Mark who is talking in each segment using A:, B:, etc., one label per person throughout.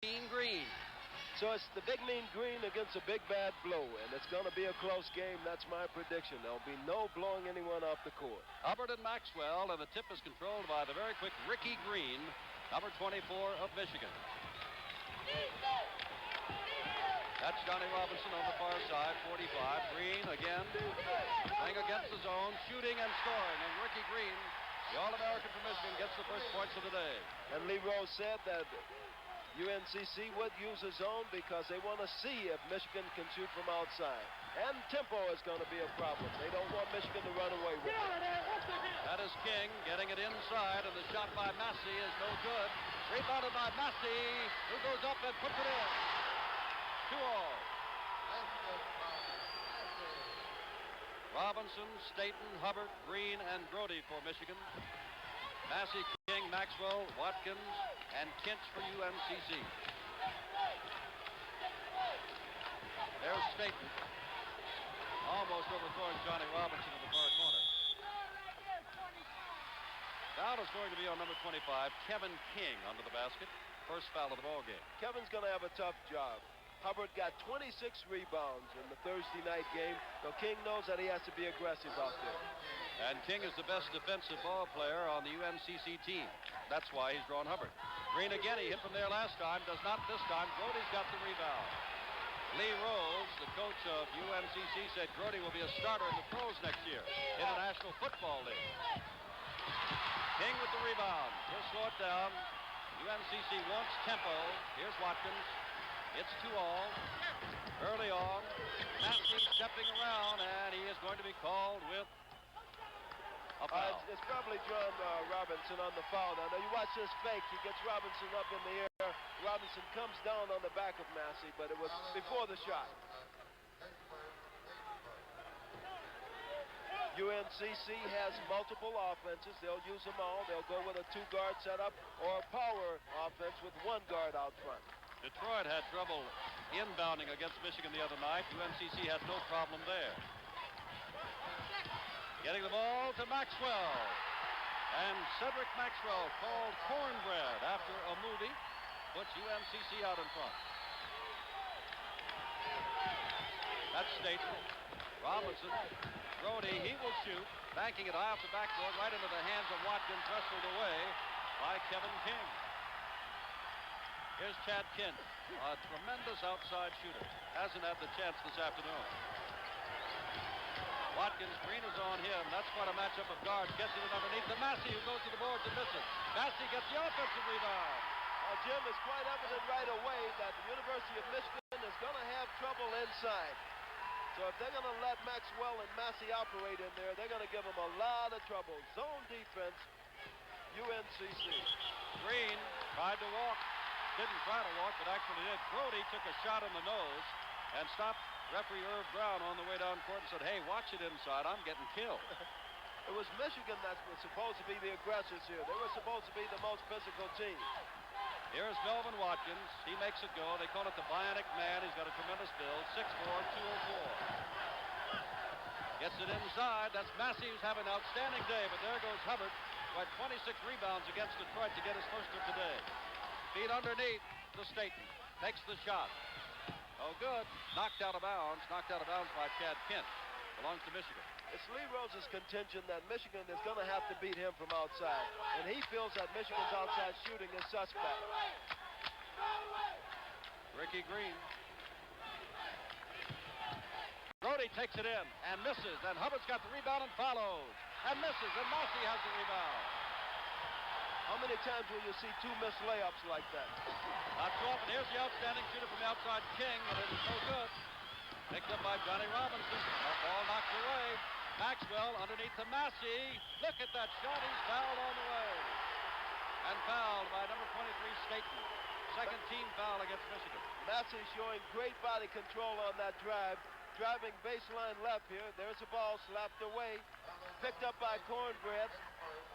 A: Mean Green.
B: So it's the big mean green against a big bad blue, and it's going to be a close game. That's my prediction. There'll be no blowing anyone off the court.
A: Hubbard and Maxwell, and the tip is controlled by the very quick Ricky Green, number 24 of Michigan. That's Johnny Robinson on the far side, 45. Green again, playing against the zone, shooting and scoring, and Ricky Green, the All-American from Michigan, gets the first points of the day.
B: And Lee Rose said that UNCC would use a zone because they want to see if Michigan can shoot from outside. And tempo is going to be a problem. They don't want Michigan to run away with it.
A: That is King getting it inside, and the shot by Massey is no good. Rebounded by Massey, who goes up and puts it in. 2-all. Robinson, Staten, Hubbard, Green, and Grody for Michigan. Massey, King, Maxwell, Watkins, and Kinch for UNCC. There's Staten. Almost overthrowing Johnny Robinson in the far corner. Foul is going to be on number 25, Kevin King, under the basket. First foul of the ball game.
B: Kevin's going to have a tough job. Hubbard got 26 rebounds in the Thursday night game, so King knows that he has to be aggressive out there.
A: And King is the best defensive ball player on the UNCC team. That's why he's drawn Hubbard. Green again, he hit from there last time, does not this time. Grody's got the rebound. Lee Rose, the coach of UNCC, said Grody will be a starter in the pros next year. International Football League. King with the rebound. He'll slow it down. UNCC wants tempo. Here's Watkins. It's 2-all. Early on. Massey stepping around, and he is going to be called with a foul.
B: It's probably John Robinson on the foul. Now you watch this fake. He gets Robinson up in the air. Robinson comes down on the back of Massey, but it was before the shot. UNCC has multiple offenses. They'll use them all. They'll go with a two-guard setup or a power offense with one guard out front.
A: Detroit had trouble inbounding against Michigan the other night. UNCC had no problem there. Getting the ball to Maxwell. And Cedric Maxwell, called cornbread after a movie, puts UNCC out in front. That's Staten. Robinson. Grody, he will shoot. Banking it high off the backboard, right into the hands of Watkins, wrestled away by Kevin King. Here's Chad Kent, a tremendous outside shooter. Hasn't had the chance this afternoon. Watkins, Green is on him. That's quite a matchup of guards. Gets it underneath to Massey, who goes to the boards and misses. Massey gets the offensive rebound.
B: Jim, it's quite evident right away that the University of Michigan is going to have trouble inside. So if they're going to let Maxwell and Massey operate in there, they're going to give them a lot of trouble. Zone defense, UNCC.
A: Green tried to walk. Didn't try to walk, but actually did. Grody took a shot in the nose and stopped referee Irv Brown on the way down court and said, hey, watch it inside. I'm getting killed.
B: It was Michigan that was supposed to be the aggressors here. They were supposed to be the most physical team.
A: Here's Melvin Watkins. He makes it go. They call it the Bionic Man. He's got a tremendous build. 6'4", 204. Gets it inside. That's Massey, who's having an outstanding day. But there goes Hubbard. Got 26 rebounds against Detroit to get his first of the day. Feet underneath to Staten. Takes the shot. Oh, good. Knocked out of bounds. Knocked out of bounds by Chad Kent. Belongs to Michigan.
B: It's Lee Rose's contention that Michigan is going to have to beat him from outside. And he feels that Michigan's outside shooting is suspect.
A: Ricky Green. Grody takes it in and misses. And Hubbard's got the rebound and follows. And misses. And Massey has the rebound.
B: How many times will you see two missed layups like that?
A: Not too often. Here's the outstanding shooter from the outside, King, and it is no good. Picked up by Johnny Robinson. That ball knocked away. Maxwell underneath to Massey. Look at that shot. He's fouled on the way. And fouled by number 23, Staten. Second team foul against Michigan.
B: Massey showing great body control on that drive. Driving baseline left here. There's the ball slapped away. Picked up by Cornbread.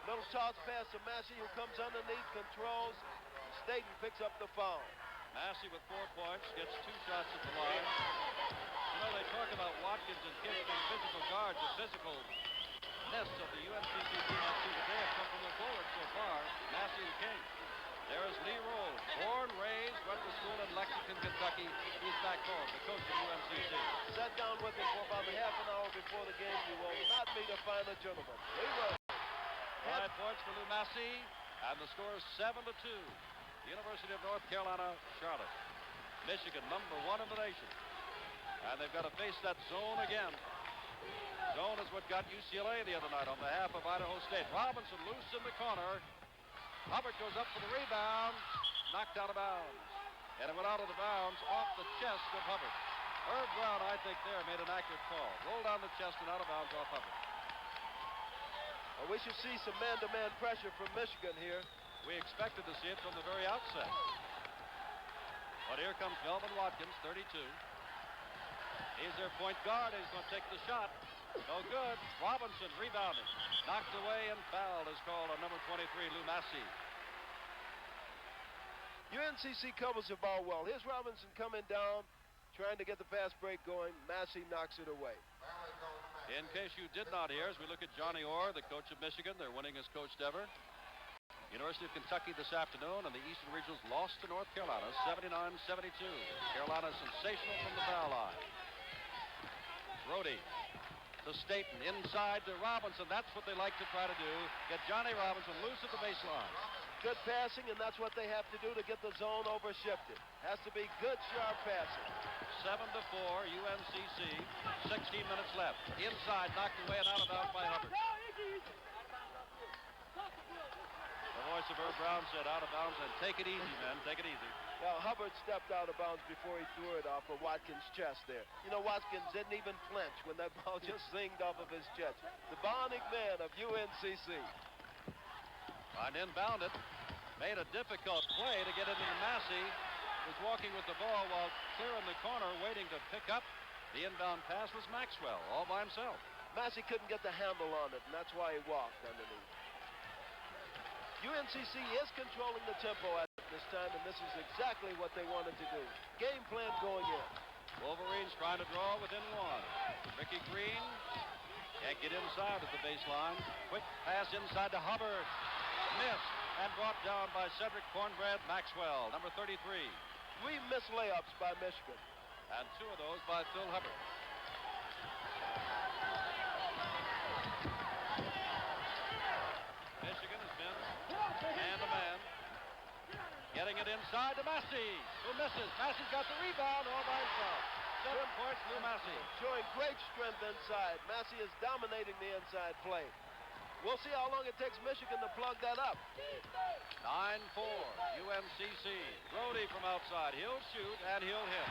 B: Little toss pass to Massey, who comes underneath, controls. Staten picks up the foul.
A: Massey with 4 points, gets 2 shots at the line. You know, they talk about Watkins and King being physical guards. The physicalness of the UNCC team, I see that they have come from the forward so far. Massey and King. There's Lee Rolls, born, raised, went to school in Lexington, Kentucky. He's back home, the coach of UNCC.
B: Sat down with him for about half an hour before the game. You will not meet a finer gentleman. Lee Rolls.
A: 5 points for Lou Massey, and the score is 7-2. University of North Carolina, Charlotte. Michigan, number 1 in the nation. And they've got to face that zone again. Zone is what got UCLA the other night on behalf of Idaho State. Robinson loose in the corner. Hubbard goes up for the rebound. Knocked out of bounds. And it went out of the bounds off the chest of Hubbard. Herb Brown, I think, there made an accurate call. Rolled down the chest and out of bounds off Hubbard.
B: Well, we should see some man-to-man pressure from Michigan here.
A: We expected to see it from the very outset. But here comes Melvin Watkins, 32. He's their point guard. He's going to take the shot. No good. Robinson rebounding. Knocked away and fouled is called on number 23, Lou Massey.
B: UNCC covers the ball well. Here's Robinson coming down, trying to get the fast break going. Massey knocks it away.
A: In case you did not hear, as we look at Johnny Orr, the coach of Michigan, their winningest coach ever. University of Kentucky this afternoon, and the Eastern Regionals lost to North Carolina, 79-72. Carolina sensational from the foul line. Brody to Staten, inside to Robinson. That's what they like to try to do. Get Johnny Robinson loose at the baseline.
B: Good passing, and that's what they have to do to get the zone overshifted. Has to be good, sharp passing.
A: 7-4, UNCC. 16 minutes left. Inside, knocked away and out of bounds by Hubbard. The voice of Herb Brown said out of bounds, and take it easy, men. Take it easy.
B: Well, Hubbard stepped out of bounds before he threw it off of Watkins' chest there. You know, Watkins didn't even flinch when that ball just zinged off of his chest. The bionic man of UNCC.
A: And inbound it. Made a difficult play to get into the Massey. Was walking with the ball while clear in the corner, waiting to pick up. The inbound pass was Maxwell, all by himself.
B: Massey couldn't get the handle on it, and that's why he walked underneath. UNCC is controlling the tempo at this time, and this is exactly what they wanted to do. Game plan going in.
A: Wolverines trying to draw within 1. Ricky Green can't get inside at the baseline. Quick pass inside to Hubbard. Missed and brought down by Cedric Cornbread Maxwell, number 33.
B: 3 missed layups by Michigan.
A: And 2 of those by Phil Hubbard. Michigan has been man-to-man. Getting it inside to Massey, who misses. Massey's got the rebound all by himself. 7 points, Lou Massey.
B: Showing great strength inside. Massey is dominating the inside play. We'll see how long it takes Michigan to plug that up.
A: 9-4, UNCC. Brody from outside. He'll shoot and he'll hit.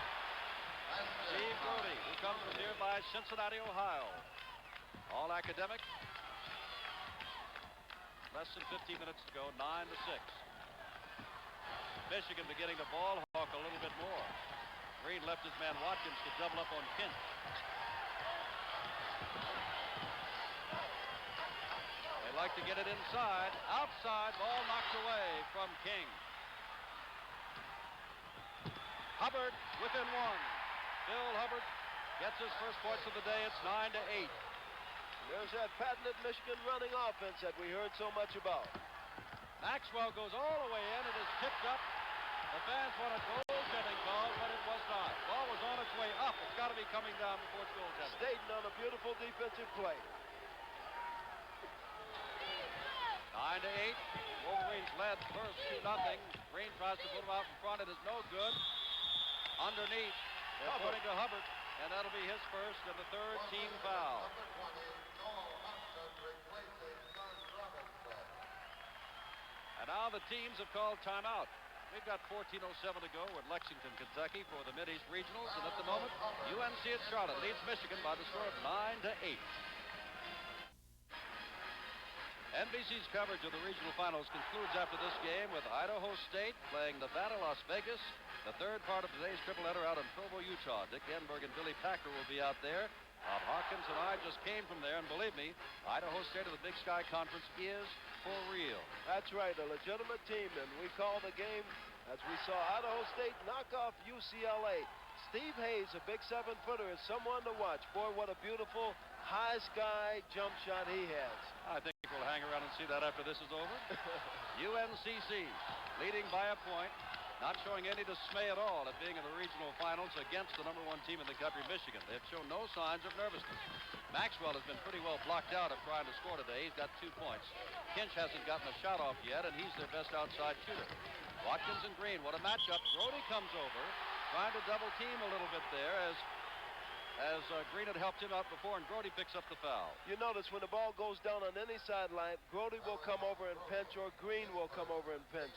A: Steve Brody, who comes from nearby Cincinnati, Ohio. All academic. Less than 15 minutes to go, 9-6. Michigan beginning to ball hawk a little bit more. Green left his man Watkins to double up on Kent. They like to get it inside. Outside, ball knocked away from King. Hubbard within 1. Phil Hubbard gets his first points of the day. It's 9-8.
B: There's that patented Michigan running offense that we heard so much about.
A: Maxwell goes all the way in. It is tipped up. The fans want a goaltending call, but it was not. Ball was on its way up. It's got to be coming down before it's goaltending.
B: Staten on a beautiful defensive play.
A: 9-8. Wolverines led first 2-0. Green tries to put him out in front. It is no good. Underneath, they're putting to Hubbard, and that'll be his first and the 3rd team foul. And now the teams have called timeout. We've got 14:07 to go in Lexington, Kentucky for the Mideast Regionals. And at the moment, UNC at Charlotte leads Michigan by the score of 9-8. NBC's coverage of the regional finals concludes after this game with Idaho State playing Nevada, Las Vegas. The third part of today's triple-header out in Provo, Utah. Dick Enberg and Billy Packer will be out there. Bob Hawkins and I just came from there, and believe me, Idaho State of the Big Sky Conference is for real.
B: That's right, a legitimate team, and we call the game as we saw Idaho State knock off UCLA. Steve Hayes, a big 7-footer, is someone to watch. Boy, what a beautiful high sky jump shot he has.
A: I think we'll hang around and see that after this is over. UNCC leading by a point, not showing any dismay at all at being in the regional finals against the #1 team in the country, Michigan. They've shown no signs of nervousness. Maxwell has been pretty well blocked out of trying to score today. He's got 2 points. Kinch hasn't gotten a shot off yet, and he's their best outside shooter. Watkins and Green, what a matchup. Brody comes over, trying to double team a little bit there as Green had helped him out before, and Brody picks up the foul.
B: You notice when the ball goes down on any sideline, Brody will come over and pinch, or Green will come over and pinch.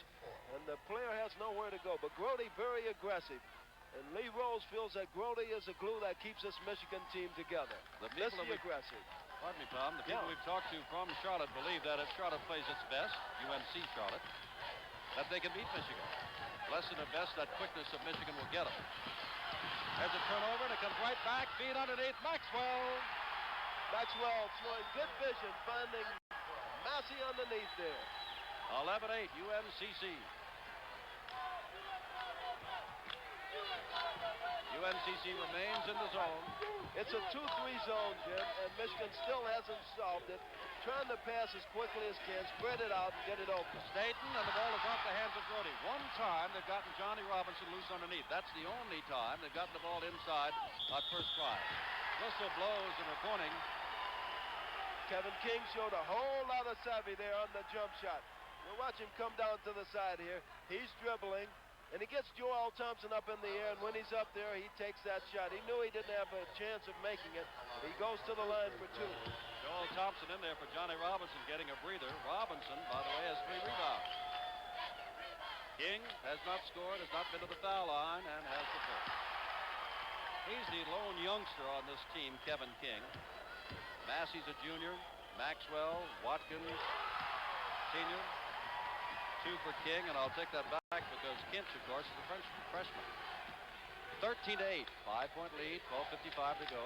B: And the player has nowhere to go. But Brody very aggressive. And Lee Rose feels that Brody is the glue that keeps this Michigan team together. That's the aggressive.
A: Pardon me, Tom. The people we've talked to from Charlotte believe that if Charlotte plays its best, UNC Charlotte, that they can beat Michigan. Less than their best, that quickness of Michigan will get them. There's a turnover, and it comes right back. Feet underneath. Maxwell.
B: Maxwell showing good vision, finding Massey underneath there.
A: 11-8, UNCC. UNCC remains in the zone.
B: It's a 2-3 zone, Jim, and Michigan still hasn't solved it. Trying to pass as quickly as can, spread it out, and get it open.
A: Staten, and the ball is off the hands of Brody. One time they've gotten Johnny Robinson loose underneath. That's the only time they've gotten the ball inside on first try. Whistle blows, and we're pointing.
B: Kevin King showed a whole lot of savvy there on the jump shot. We'll watch him come down to the side here. He's dribbling, and he gets Joel Thompson up in the air, and when he's up there, he takes that shot. He knew he didn't have a chance of making it. He goes to the line for 2.
A: Joel Thompson in there for Johnny Robinson, getting a breather. Robinson, by the way, has 3 rebounds. King has not scored, has not been to the foul line, and has the first. He's the lone youngster on this team, Kevin King. Massey's a junior. Maxwell, Watkins, senior. 2 for King, and I'll take that back because Kinch, of course, is a freshman. 13-8, 5-point lead, 12:55 to go.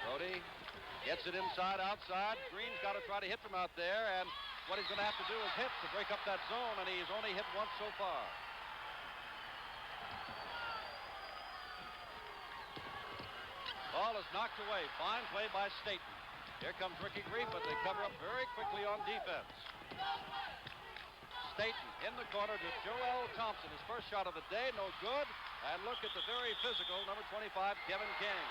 A: Brody gets it inside, outside. Green's got to try to hit from out there, and what he's going to have to do is hit to break up that zone, and he's only hit once so far. Ball is knocked away. Fine play by Staten. Here comes Ricky Green, but they cover up very quickly on defense. Staten in the corner to Joel Thompson. His first shot of the day, no good. And look at the very physical number 25, Kevin King.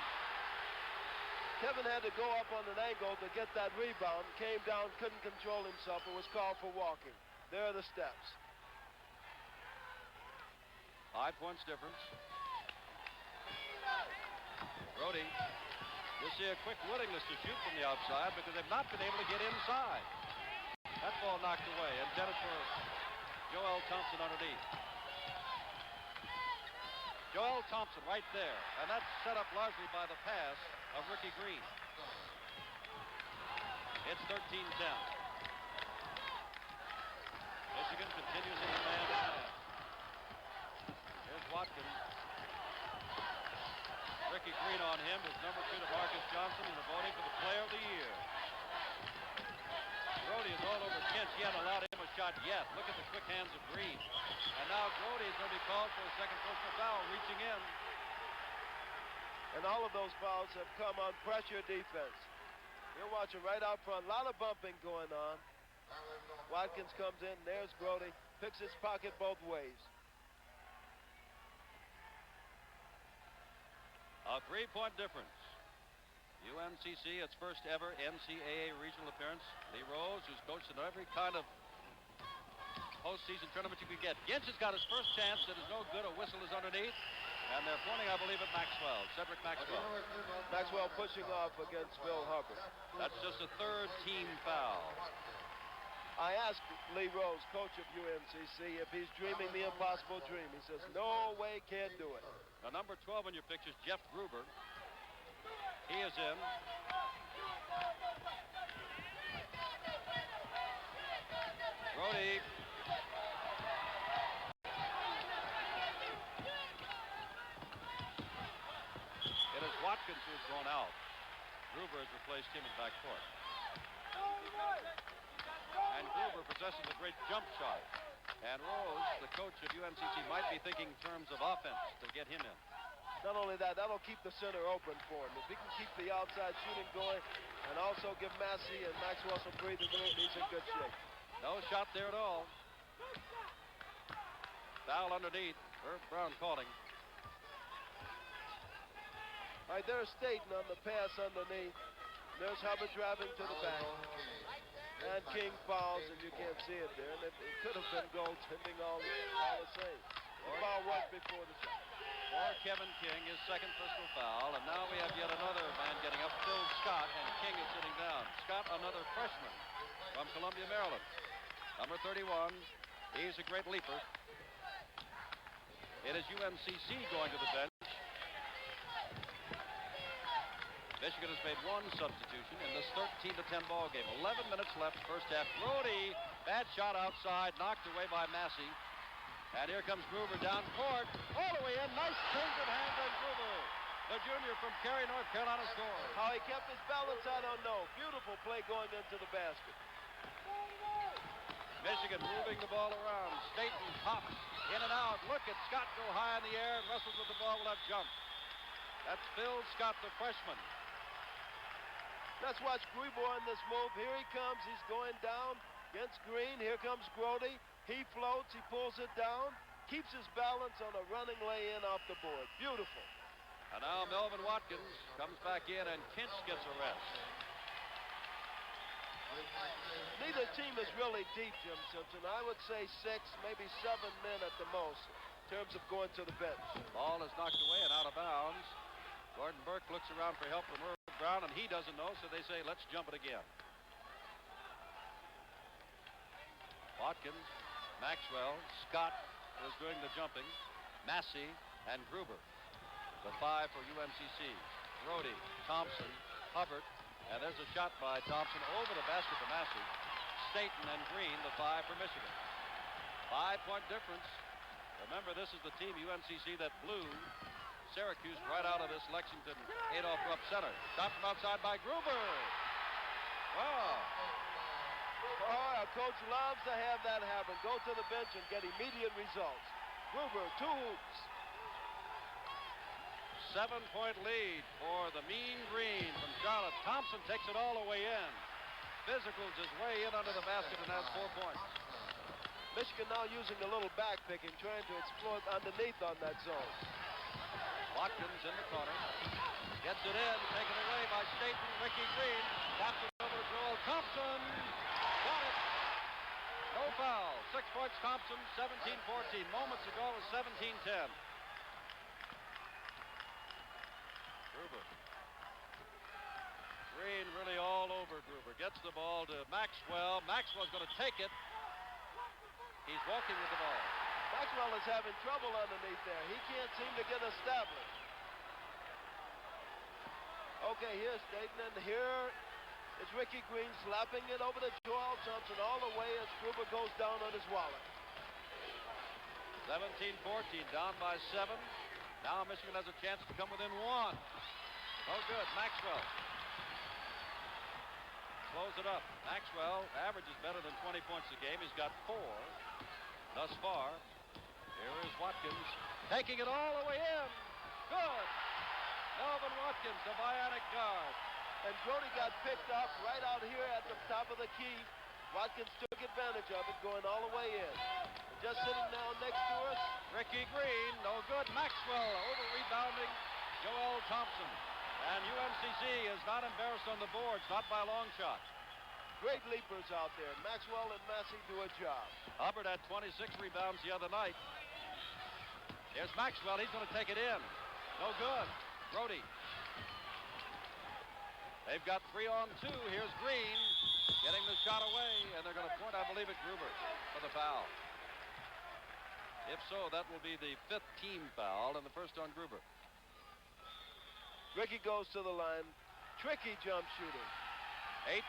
B: Kevin had to go up on an angle to get that rebound. Came down, couldn't control himself, and was called for walking. There are the steps.
A: 5 points difference. Brody, you see a quick willingness to shoot from the outside because they've not been able to get inside. That ball knocked away, intended for Joel Thompson underneath. Joel Thompson right there, and that's set up largely by the pass of Ricky Green. It's 13-10. Michigan continues in the man-to-man. Here's Watkins. Ricky Green on him is number 2 to Marcus Johnson in the voting for the player of the year. Brody is all over Kinch. He hadn't allowed him a shot yet. Look at the quick hands of Green. And now Brody is going to be called for a second personal foul, reaching in.
B: And all of those fouls have come on pressure defense. You're watching right out front. A lot of bumping going on. Watkins comes in. There's Brody. Picks his pocket both ways.
A: A 3-point difference. UNCC, its first ever NCAA regional appearance. Lee Rose, who's coached in every kind of postseason tournament you could get. Ginch has got his first chance. It is no good. A whistle is underneath. And they're pointing, I believe, at Maxwell. Cedric Maxwell.
B: Maxwell pushing off against Bill Hubbard.
A: That's just a 3rd team foul.
B: I asked Lee Rose, coach of UNCC, if he's dreaming the impossible dream. He says, no way, can't do it.
A: Now, number 12 in your picture is Jeff Gruber. He is in. Brody. It is Watkins who's gone out. Gruber has replaced him in backcourt. And Gruber possesses a great jump shot. And Rose, the coach of UNCC, might be thinking in terms of offense to get him in.
B: Not only that, that'll keep the center open for him. If he can keep the outside shooting going and also give Massey and Maxwell some breathing room, he's in good shape.
A: No shot there at all. Foul underneath. Herb Brown calling.
B: All right, there's Staten on the pass underneath. There's Hubbard driving to the back. And King fouls, and you can't see it there. And it could have been goaltending all the same. The foul was before the shot.
A: Or Kevin King, his second personal foul. And now we have yet another man getting up, Phil Scott, and King is sitting down. Scott, another freshman from Columbia, Maryland. Number 31. He's a great leaper. It is UNCC going to the bench. Michigan has made one substitution in this 13-10 ball game. 11 minutes left, first half. Brody, bad shot outside, knocked away by Massey. And here comes Gruber down court, all the way in. Nice change of hands on Gruber. The junior from Cary, North Carolina scores.
B: How he kept his balance, I don't know. Beautiful play going into the basket.
A: Michigan moving the ball around. Staten pops in and out. Look at Scott go high in the air and wrestles with the ball. Will have jump. That's Phil Scott, the freshman.
B: Let's watch Gruber on this move. Here he comes. He's going down against Green. Here comes Grody. He floats. He pulls it down. Keeps his balance on a running lay-in off the board. Beautiful.
A: And now Melvin Watkins comes back in, and Kinch gets a rest.
B: Neither team is really deep, Jim Simpson. I would say 6, maybe 7 men at the most in terms of going to the bench.
A: Ball is knocked away and out of bounds. Gordon Burke looks around for help from Herb Brown, and he doesn't know, so they say, let's jump it again. Watkins, Maxwell, Scott is doing the jumping, Massey, and Gruber. The 5 for UNCC. Brody, Thompson, Hubbard, and there's a shot by Thompson over the basket for Massey. Staten and Green, the 5 for Michigan. 5-point difference. Remember, this is the team, UNCC, that blew Syracuse right out of this Lexington Adolph Rupp center. Shot from outside by Gruber. Wow.
B: Oh, our coach loves to have that happen. Go to the bench and get immediate results. Gruber, 2 hoops.
A: 7-point lead for the Mean Green from Charlotte. Thompson takes it all the way in. Physicals his way in under the basket and has 4 points.
B: Michigan now using a little back picking, trying to exploit underneath on that zone.
A: Watkins in the corner. Gets it in, taken away by Staten. Ricky Green taps it over to Joel Thompson. Got it. No foul. 6 points Thompson, 17-14. Moments ago it was 17-10. Gruber. Green really all over Gruber. Gets the ball to Maxwell. Maxwell's going to take it. He's walking with the ball.
B: Maxwell is having trouble underneath there. He can't seem to get established. Okay, here's Staten, and here is Ricky Green slapping it over to Joel Thompson all the way as Gruber goes down on his wallet.
A: 17-14, down by 7. Now Michigan has a chance to come within 1. Oh, good. Maxwell slows it up. Maxwell averages better than 20 points a game. He's got 4 thus far. Here is Watkins taking it all the way in. Good. Melvin Watkins, the bionic guard.
B: And Brody got picked up right out here at the top of the key. Watkins took advantage of it, going all the way in. And just sitting down next to us,
A: Ricky Green, no good. Maxwell over-rebounding Joel Thompson. And UNCC is not embarrassed on the boards, not by a long shot.
B: Great leapers out there. Maxwell and Massey do a job.
A: Hubbard had 26 rebounds the other night. Here's Maxwell. He's going to take it in. No good. Brody. They've got 3-on-2. Here's Green getting the shot away, and they're going to point, I believe, at Gruber for the foul. If so, that will be the 5th team foul and the first on Gruber.
B: Ricky goes to the line. Tricky jump shooting.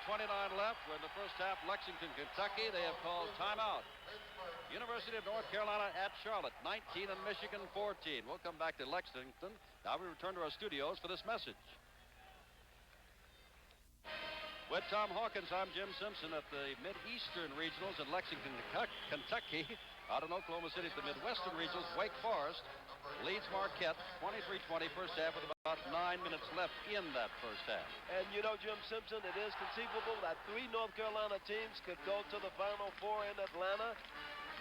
A: 8:29 left. We're in the first half. Lexington, Kentucky. They have called timeout. University of North Carolina at Charlotte, 19 and Michigan 14. We'll come back to Lexington. Now we return to our studios for this message. With Tom Hawkins, I'm Jim Simpson at the Mideastern Regionals in Lexington, Kentucky. Out in Oklahoma City at the Midwestern Regionals, Wake Forest leads Marquette 23-20 first half with about 9 minutes left in that first half.
B: And you know, Jim Simpson, it is conceivable that 3 North Carolina teams could go to the Final Four in Atlanta.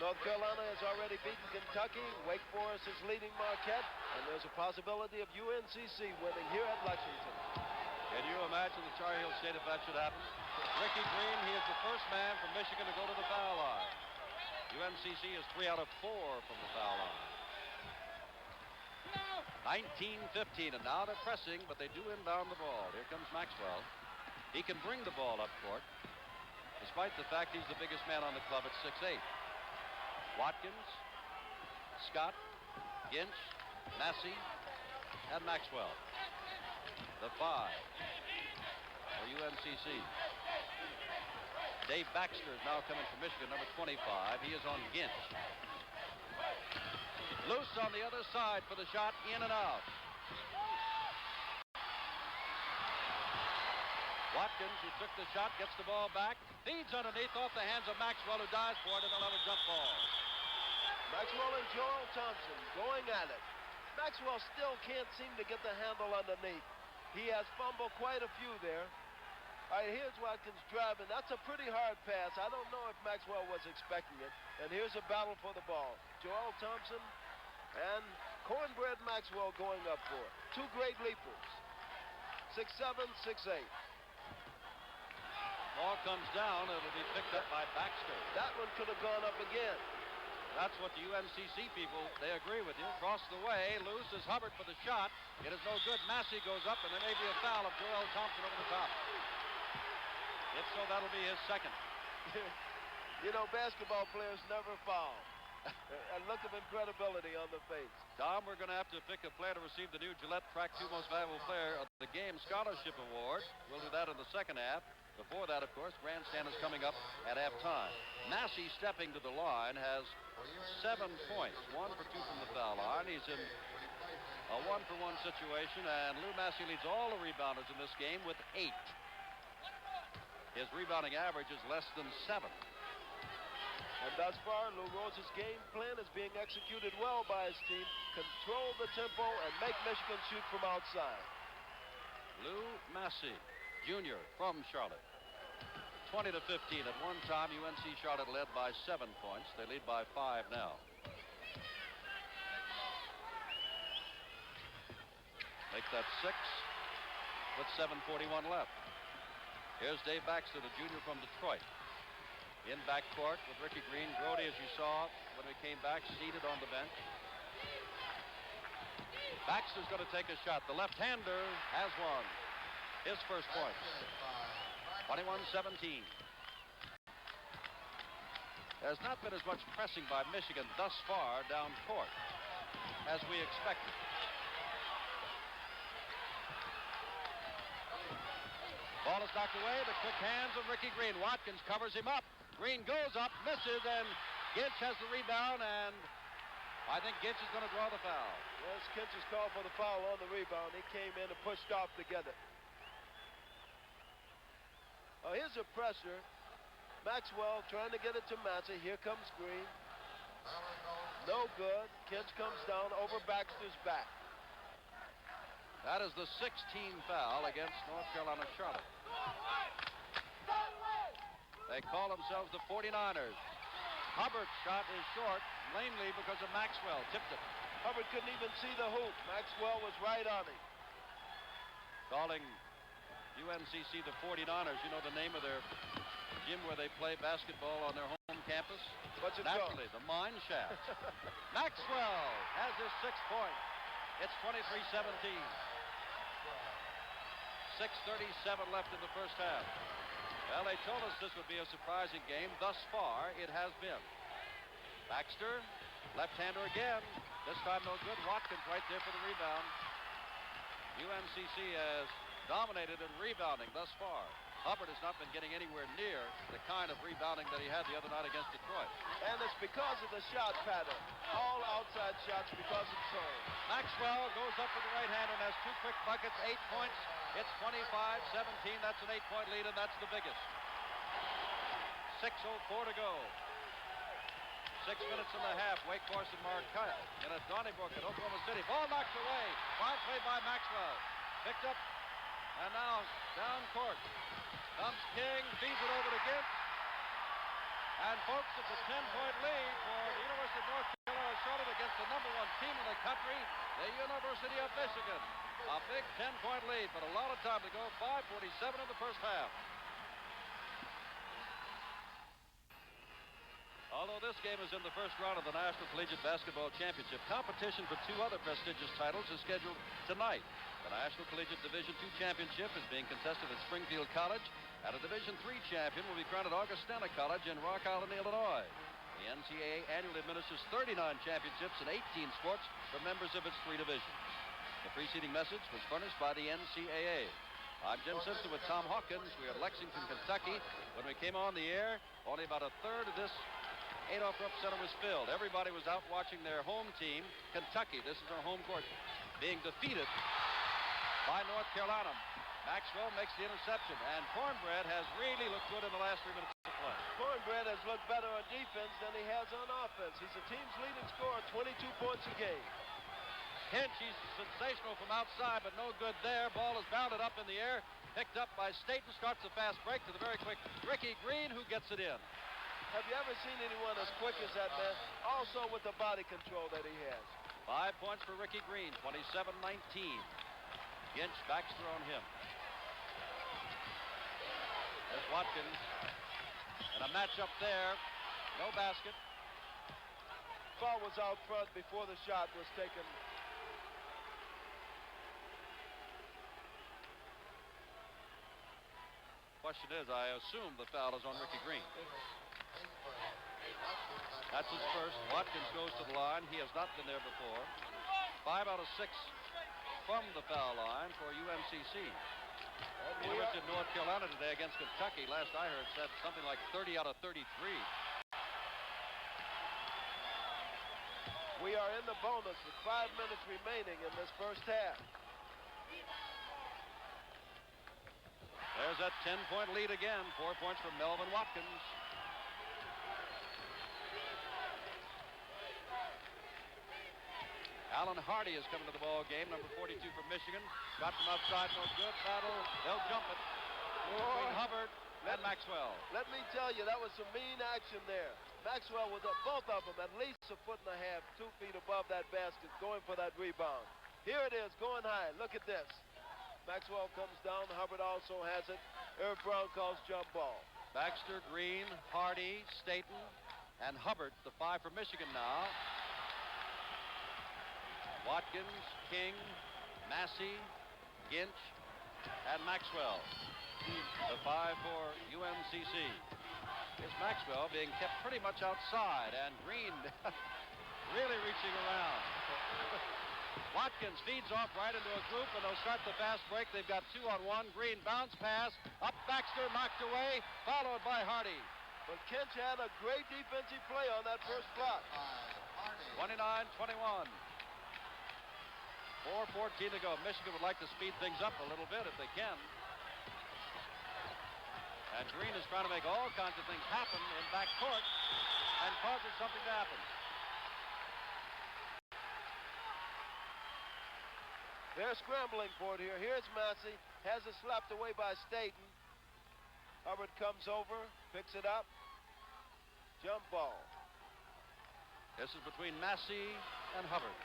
B: North Carolina has already beaten Kentucky. Wake Forest is leading Marquette. And there's a possibility of UNCC winning here at Lexington.
A: Can you imagine the Tar Heel State if that should happen? Ricky Green, he is the first man from Michigan to go to the foul line. UNCC is 3 out of 4 from the foul line. 19-15, and now they're pressing, but they do inbound the ball. Here comes Maxwell. He can bring the ball up court, despite the fact he's the biggest man on the club at 6'8". Watkins, Scott, Ginch, Massey, and Maxwell. The 5 for UNCC. Dave Baxter is now coming from Michigan, number 25. He is on Ginch. Loose on the other side for the shot, in and out. Watkins, who took the shot, gets the ball back, feeds underneath off the hands of Maxwell, who dives for it, and they'll have a jump ball.
B: Maxwell and Joel Thompson going at it. Maxwell still can't seem to get the handle underneath. He has fumbled quite a few there. All right, here's Watkins driving. That's a pretty hard pass. I don't know if Maxwell was expecting it. And here's a battle for the ball. Joel Thompson and Cornbread Maxwell going up for it. 2 great leapers. 6'7", 6'8".
A: Ball comes down. It'll be picked up by Baxter.
B: That one could have gone up again.
A: That's what the UNCC people, they agree with you. Across the way, loose is Hubbard for the shot. It is no good. Massey goes up, and there may be a foul of Joel Thompson over the top. If so, that'll be his second.
B: You know, basketball players never foul. A look of incredibility on the face.
A: Tom, we're going to have to pick a player to receive the new Gillette Track 2 Most Valuable Player of the Game Scholarship Award. We'll do that in the second half. Before that, of course, grandstand is coming up at halftime. Massey, stepping to the line, has 7 points. 1 for 2 from the foul line. He's in a 1-for-1 situation, and Lou Massey leads all the rebounders in this game with 8. His rebounding average is less than 7.
B: And thus far, Lou Rose's game plan is being executed well by his team. Control the tempo and make Michigan shoot from outside.
A: Lou Massey, Jr. from Charlotte. 20-15. At one time, UNC Charlotte led by 7 points. They lead by 5 now. Make that 6 with 7:41 left. Here's Dave Baxter, the junior from Detroit. In backcourt with Ricky Green. Grody, as you saw when we came back, seated on the bench. Baxter's going to take a shot. The left-hander has one. His first point. 21-17. There's not been as much pressing by Michigan thus far down court as we expected. Ball is knocked away. The quick hands of Ricky Green. Watkins covers him up. Green goes up, misses, and Ginch has the rebound, and I think Ginch is going to draw the foul.
B: Yes, Ginch is called for the foul on the rebound. He came in and pushed off together. Oh, here's a pressure. Maxwell trying to get it to Massey. Here comes Green. No good. Ginch comes down over Baxter's back.
A: That is the 16th foul against North Carolina Charlotte. They call themselves the 49ers. Hubbard's shot is short, mainly because of Maxwell. Tipped it.
B: Hubbard couldn't even see the hoop. Maxwell was right on him.
A: Calling UNCC the 49ers. You know the name of their gym where they play basketball on their home campus?
B: What's it
A: Naturally,
B: called?
A: the Mine Shaft. Maxwell has his 6th point. It's 23-17. 6:37 left in the first half. Well, they told us this would be a surprising game. Thus far, it has been. Baxter, left-hander again. This time no good. Watkins right there for the rebound. UNCC has dominated in rebounding thus far. Hubbard has not been getting anywhere near the kind of rebounding that he had the other night against Detroit.
B: And it's because of the shot pattern. All outside shots because of zone.
A: Maxwell goes up with the right hand and has 2 quick buckets, 8 points, It's 25-17. That's an 8-point lead, and that's the biggest. 6:04 to go. 6 minutes and a half. Wake Forest and Marquette in at Donnybrook at Oklahoma City. Ball knocked away. Fine play by Maxwell. Picked up, and now down court. Comes King, feeds it over to Gintz. And folks, it's a 10-point lead for the University of North Carolina Charlotte against the #1 team in the country, the University of Michigan. A big 10-point lead, but a lot of time to go. 5:47 in the first half. Although this game is in the first round of the National Collegiate Basketball Championship, competition for 2 other prestigious titles is scheduled tonight. The National Collegiate Division II Championship is being contested at Springfield College, and a Division III champion will be crowned at Augustana College in Rock Island, Illinois. The NCAA annually administers 39 championships in 18 sports for members of its 3 divisions. The preceding message was furnished by the NCAA. I'm Jim Simpson with Tom Hawkins. We are at Lexington, Kentucky. When we came on the air, only about a third of this Adolph Rupp Center was filled. Everybody was out watching their home team, Kentucky. This is our home court, being defeated by North Carolina. Maxwell makes the interception, and Cornbread has really looked good in the last 3 minutes of play.
B: Cornbread has looked better on defense than he has on offense. He's the team's leading scorer, 22 points a game.
A: Hinch, he's sensational from outside, but no good there. Ball is bounded up in the air, picked up by Staten, starts a fast break to the very quick Ricky Green, who gets it in.
B: Have you ever seen anyone as quick as that man? Also with the body control that he has.
A: 5 points for Ricky Green, 27-19. Ginch, Baxter on him. There's Watkins. And a matchup there. No basket.
B: Ball was out front before the shot was taken.
A: Question is, I assume the foul is on Ricky Green. That's his first. Watkins goes to the line. He has not been there before. 5 out of 6 from the foul line for UNCC. The University of North Carolina today against Kentucky, last I heard, said something like 30 out of 33.
B: We are in the bonus with 5 minutes remaining in this first half.
A: There's that 10-point lead again. 4 points for Melvin Watkins. Alan Hardy is coming to the ball game, number 42 from Michigan. Shot from outside, no good. Battle, they'll jump it. Between Hubbard and Maxwell.
B: Let me tell you, that was some mean action there. Maxwell was up, both of them, at least a foot and a half, 2 feet above that basket, going for that rebound. Here it is, going high. Look at this. Maxwell comes down. Hubbard also has it. Irv Brown calls jump ball.
A: Baxter, Green, Hardy, Staten, and Hubbard, the 5 for Michigan now. Watkins, King, Massey, Ginch, and Maxwell. The 5 for UNCC. Here's Maxwell being kept pretty much outside, and Green really reaching around. Watkins feeds off right into a group, and they'll start the fast break. They've got 2-on-1. Green bounce pass. Up Baxter, knocked away, followed by Hardy.
B: But Kinch had a great defensive play on that first block.
A: 29-21. 4:14 to go. Michigan would like to speed things up a little bit if they can. And Green is trying to make all kinds of things happen in backcourt and causes something to happen.
B: They're scrambling for it here. Here's Massey. Has it slapped away by Staten. Hubbard comes over, picks it up. Jump ball.
A: This is between Massey and Hubbard.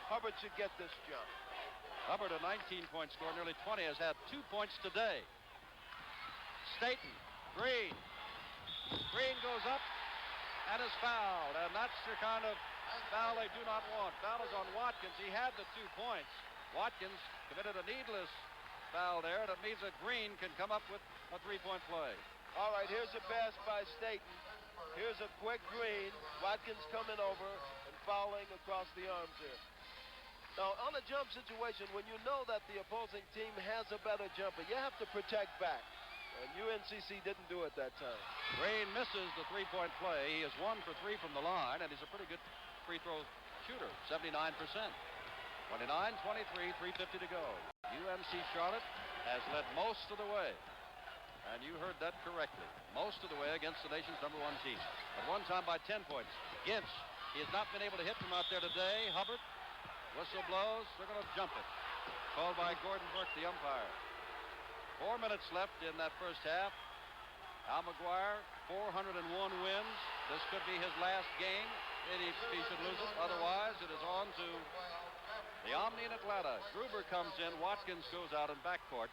B: Hubbard should get this jump.
A: Hubbard, a 19-point scorer, nearly 20, has had 2 points today. Staten, Green. Green goes up and is fouled. And that's the kind of foul they do not want. Foul is on Watkins. He had the 2 points. Watkins committed a needless foul there, and it means that Green can come up with a 3-point play.
B: All right, here's a pass by Staten. Here's a quick Green. Watkins coming over and fouling across the arms here. Now, on a jump situation, when you know that the opposing team has a better jumper, you have to protect back. And UNCC didn't do it that time.
A: Green misses the 3-point play. He is 1 for 3 from the line, and he's a pretty good free throw shooter, 79%. 29-23, 3:50 to go. UNC Charlotte has led most of the way. And you heard that correctly. Most of the way against the nation's #1 team. At one time by 10 points. Ginch, he has not been able to hit from out there today. Hubbard, whistle blows. They're going to jump it. Called by Gordon Burke, the umpire. 4 minutes left in that first half. Al McGuire, 401 wins. This could be his last game. He should lose it. Otherwise, it is on to the Omni in Atlanta. Gruber comes in. Watkins goes out in backcourt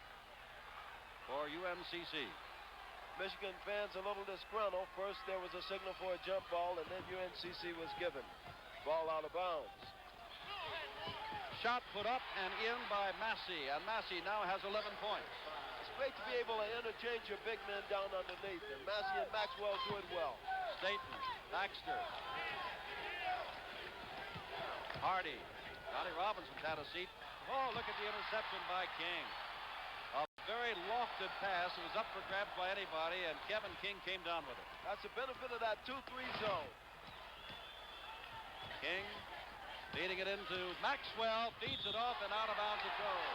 A: for UNCC.
B: Michigan fans a little disgruntled. First there was a signal for a jump ball, and then UNCC was given. Ball out of bounds.
A: Shot put up and in by Massey, and Massey now has 11 points.
B: It's great to be able to interchange your big men down underneath, and Massey and Maxwell do it well.
A: Staten, Baxter, Hardy, Johnny Robinson's had a seat. Oh, look at the interception by King. A very lofted pass. It was up for grabs by anybody, and Kevin King came down with it.
B: That's the benefit of that 2-3 zone.
A: King feeding it into Maxwell, feeds it off, and out of bounds it goes.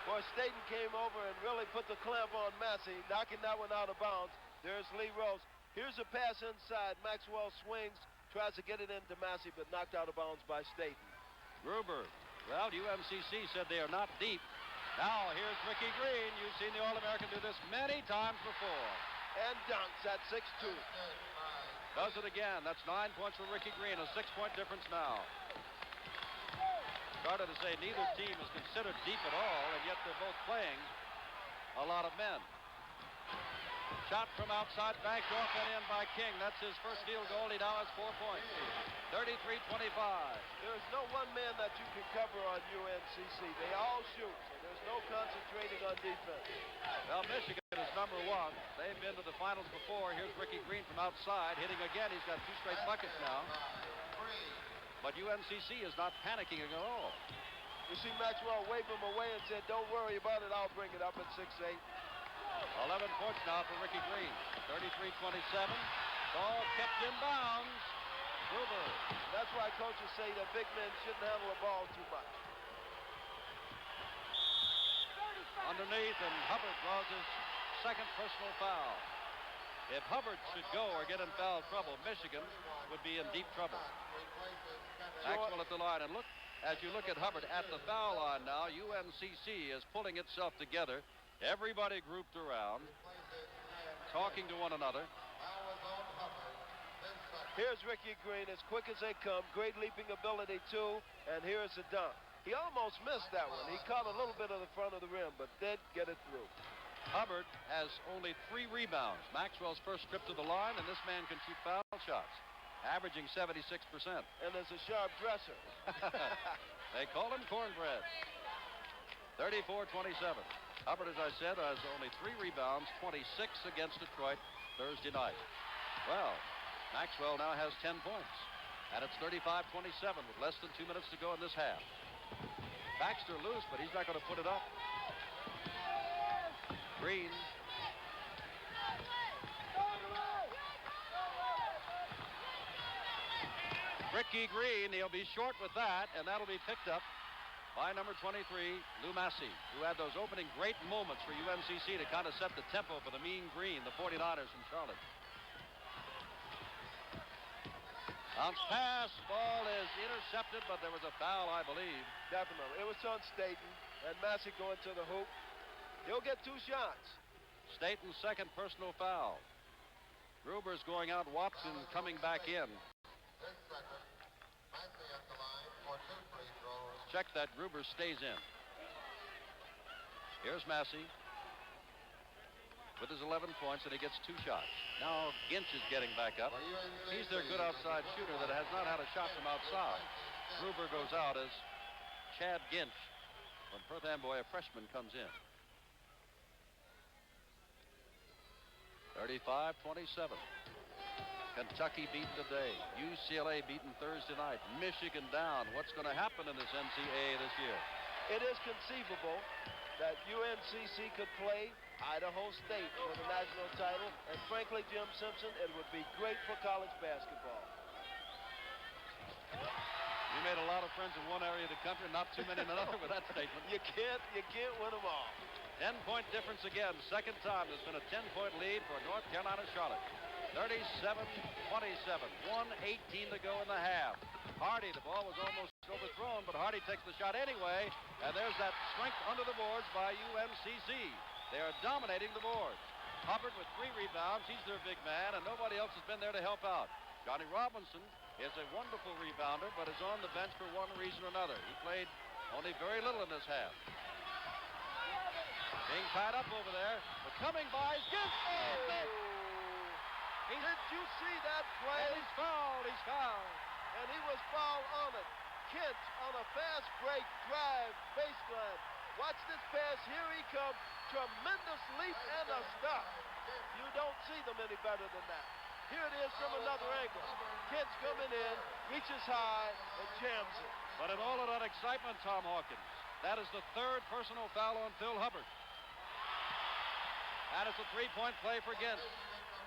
B: Boy, Staten came over and really put the clamp on Massey, knocking that one out of bounds. There's Lee Rose. Here's a pass inside. Maxwell swings, tries to get it into Massey, but knocked out of bounds by Staten.
A: Gruber. Well, UNCC said they are not deep. Now, here's Ricky Green. You've seen the All-American do this many times before.
B: And dunks at 6'2".
A: Does it again. That's 9 points for Ricky Green. A 6-point difference now. Started to say neither team is considered deep at all, and yet they're both playing a lot of men. Shot from outside, backed off and in by King. That's his first field goal. He now has 4 points. 33-25.
B: There's no one man that you can cover on UNCC. They all shoot, so there's no concentrating on defense.
A: Well, Michigan is #1. They've been to the finals before. Here's Ricky Green from outside, hitting again. He's got 2 straight buckets now. But UNCC is not panicking at all.
B: You see Maxwell wave him away and said, "Don't worry about it. I'll bring it up at 6'8".
A: 11 points now for Ricky Green. 33-27. Ball kept in bounds. Gruber.
B: That's why coaches say that big men shouldn't handle the ball too much.
A: Underneath, and Hubbard draws his second personal foul. If Hubbard should go or get in foul trouble, Michigan would be in deep trouble. Maxwell at the line, and look, as you look at Hubbard at the foul line now, UNCC is pulling itself together. Everybody grouped around, talking to one another.
B: Here's Ricky Green, as quick as they come. Great leaping ability, too. And here's the dunk. He almost missed that one. He caught a little bit of the front of the rim, but did get it through.
A: Hubbard has only 3 rebounds. Maxwell's first trip to the line, and this man can shoot foul shots, averaging 76%.
B: And as a sharp dresser.
A: They call him cornbread. 34-27. Hubbard, as I said, has only 3 rebounds, 26 against Detroit Thursday night. Well, Maxwell now has 10 points, and it's 35-27 with less than 2 minutes to go in this half. Baxter loose, but he's not going to put it up. Green. Ricky Green, he'll be short with that, and that'll be picked up by number 23, Lou Massey, who had those opening great moments for UNCC to kind of set the tempo for the Mean Green, the 49ers from Charlotte. Bounce pass, ball is intercepted, but there was a foul, I believe.
B: Definitely. It was on Staten, and Massey going to the hoop. He'll get 2 shots.
A: Staten's second personal foul. Gruber's going out, Watson coming back in. Check that Gruber stays in. Here's Massey with his 11 points, and he gets 2 shots. Now Ginch is getting back up. He's their good outside shooter that has not had a shot from outside. Gruber goes out as Chad Ginch from Perth Amboy, a freshman, comes in. 35-27. Kentucky beaten today. UCLA beaten Thursday night. Michigan down. What's going to happen in this NCAA this year?
B: It is conceivable that UNCC could play Idaho State for the national title. And frankly, Jim Simpson, it would be great for college basketball.
A: You made made a lot of friends in one area of the country, not too many in another with that statement.
B: You can't win them all.
A: 10-point difference again. Second time there's been a 10-point lead for North Carolina Charlotte. 37-27, 1:18 to go in the half. Hardy, the ball was almost overthrown, but Hardy takes the shot anyway, and there's that strength under the boards by UNCC. They are dominating the boards. Hubbard with 3 rebounds. He's their big man, and nobody else has been there to help out. Johnny Robinson is a wonderful rebounder, but is on the bench for one reason or another. He played only very little in this half. Being tied up over there, but coming by is Gint.
B: Did you see that play?
A: And he's fouled. He's fouled.
B: And he was fouled on it. Kent on a fast break drive baseline. Watch this pass. Here he comes. Tremendous leap and a stop. You don't see them any better than that. Here it is from another angle. Kent's coming in, reaches high, and jams it.
A: But in all of that excitement, Tom Hawkins, that is the 3rd personal foul on Phil Hubbard. And it's a 3-point play for Gint.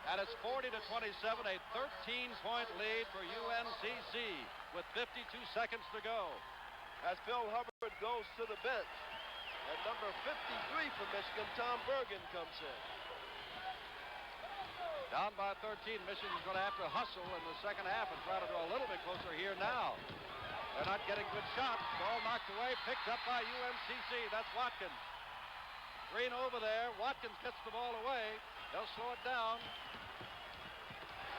A: And it's 40-27, a 13-point lead for UNCC with 52 seconds to go.
B: As Phil Hubbard goes to the bench, at number 53 for Michigan, Tom Bergen comes in.
A: Down by 13, Michigan's going to have to hustle in the second half and try to draw a little bit closer here now. They're not getting good shots. Ball knocked away, picked up by UNCC. That's Watkins. Green over there. Watkins gets the ball away. They'll slow it down.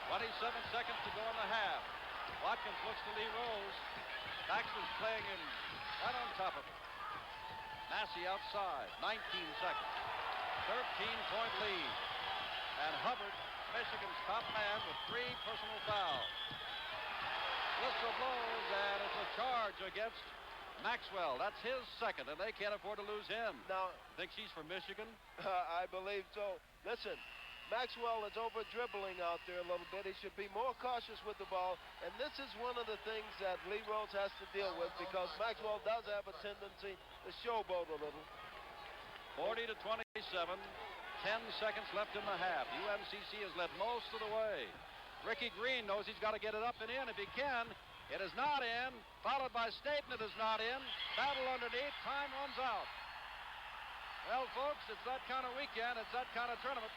A: 27 seconds to go in the half. Watkins looks to Lee Rose. Baxter's playing him right on top of him. Massey outside. 19 seconds. 13-point lead. And Hubbard, Michigan's top man, with 3 personal fouls. Whistle blows, and it's a charge against Maxwell. That's his second, and they can't afford to lose him.
B: Now,
A: think she's from Michigan?
B: I believe so. Listen, Maxwell is over-dribbling out there a little bit. He should be more cautious with the ball, and this is one of the things that Lee Rose has to deal with because Maxwell does have a tendency to showboat a little.
A: 40-27, 10 seconds left in the half. UNCC has led most of the way. Ricky Green knows he's got to get it up and in if he can. It is not in, followed by Staten. It is not in. Battle underneath. Time runs out. Well, folks, it's that kind of weekend. It's that kind of tournament.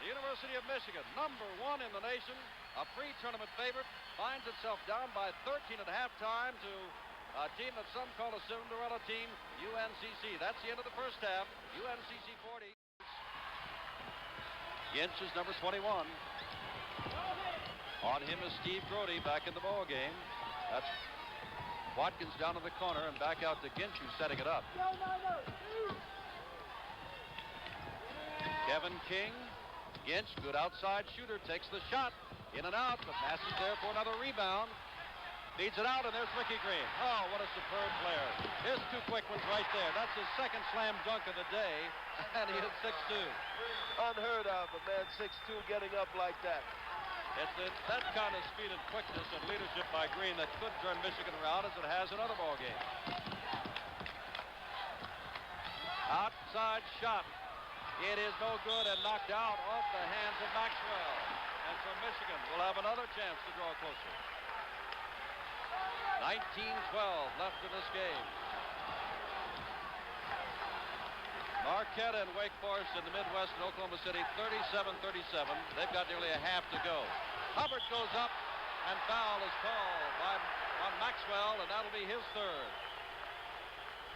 A: The University of Michigan, number 1 in the nation, a pre-tournament favorite, finds itself down by 13 at halftime to a team that some call a Cinderella team, UNCC. That's the end of the first half. UNCC 40. Inch is number 21. On him is Steve Grody back in the ball game. That's Watkins down in the corner and back out to Ginch, who's setting it up. Kevin King. Ginch, good outside shooter, takes the shot. In and out, but Massey's there for another rebound. Feeds it out, and there's Ricky Green. Oh, what a superb player. Here's 2 quick ones right there. That's his second slam dunk of the day, and he hit 6'2".
B: Unheard of, a man 6'2" getting up like that.
A: It's that kind of speed and quickness and leadership by Green that could turn Michigan around as it has in other ball games. Outside shot. It is no good and knocked out off the hands of Maxwell. And so Michigan will have another chance to draw closer. 19-12 left in this game. Marquette and Wake Forest in the Midwest in Oklahoma City, 37-37. They've got nearly a half to go. Hubbard goes up, and foul is called on Maxwell, and that'll be his 3rd.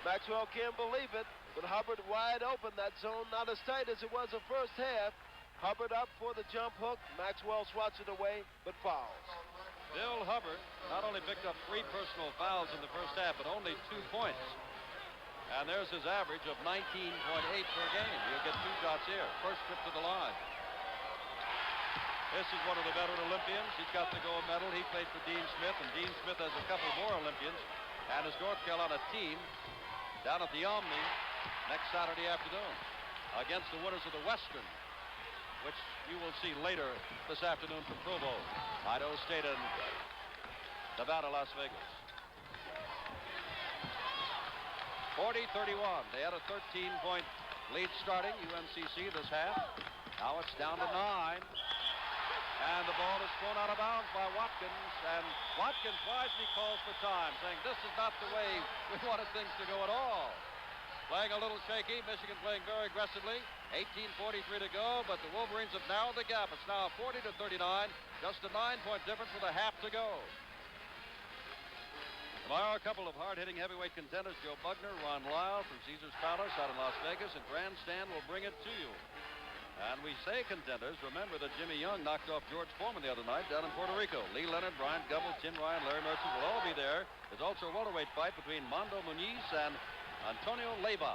B: Maxwell can't believe it, but Hubbard wide open. That zone not as tight as it was the first half. Hubbard up for the jump hook. Maxwell swats it away, but fouls.
A: Bill Hubbard not only picked up 3 personal fouls in the first half, but only 2 points. And there's his average of 19.8 per game. He'll get 2 shots here. First trip to the line. This is one of the veteran Olympians. He's got the gold medal. He played for Dean Smith, and Dean Smith has a couple more Olympians. And his North Carolina team down at the Omni next Saturday afternoon against the winners of the Western, which you will see later this afternoon from Provo, Idaho State and Nevada, Las Vegas. 40-31. They had a 13-point lead starting, UNCC, this half. Now it's down to 9. And the ball is thrown out of bounds by Watkins, and Watkins wisely calls for time, saying this is not the way we wanted things to go at all. Playing a little shaky, Michigan playing very aggressively. 18:43 to go, but the Wolverines have narrowed the gap. It's now 40-39, just a 9-point difference with a half to go. Tomorrow, a couple of hard-hitting heavyweight contenders, Joe Bugner, Ron Lyle from Caesars Palace out in Las Vegas, and Grandstand will bring it to you. And we say contenders, remember that Jimmy Young knocked off George Foreman the other night down in Puerto Rico. Lee Leonard, Brian Gubble, Tim Ryan, Larry Merchant will all be there. There's also a welterweight fight between Mondo Muniz and Antonio Leyva.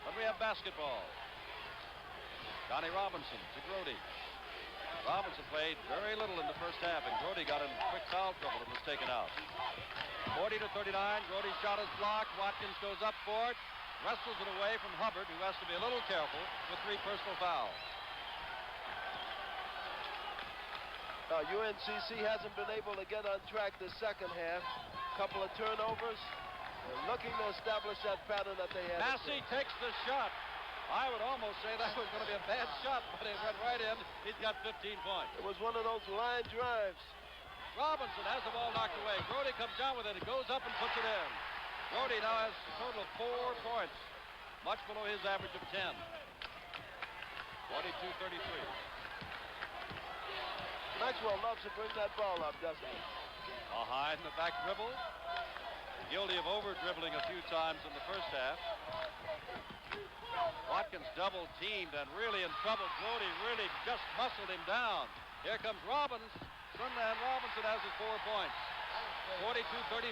A: But we have basketball. Johnny Robinson to Grody. Robinson played very little in the first half, and Grody got in quick foul trouble and was taken out. 40-39, Grody's shot is blocked. Watkins goes up for it. Wrestles it away from Hubbard, who has to be a little careful with 3 personal fouls.
B: UNCC hasn't been able to get on track the second half. Couple of turnovers. They're looking to establish that pattern that they had.
A: Massey takes the shot. I would almost say that was going to be a bad shot, but it went right in. He's got 15 points.
B: It was one of those line drives.
A: Robinson has the ball knocked away. Grody comes down with it. It goes up and puts it in. Grody now has a total of 4 points, much below his average of 10. 42-33.
B: Maxwell loves to bring that ball up, doesn't he?
A: Behind the back dribble. Guilty of over-dribbling a few times in the first half. Watkins double teamed and really in trouble. Grody really just muscled him down. Here comes Robinson, and Robinson has his 4 points. 42-35.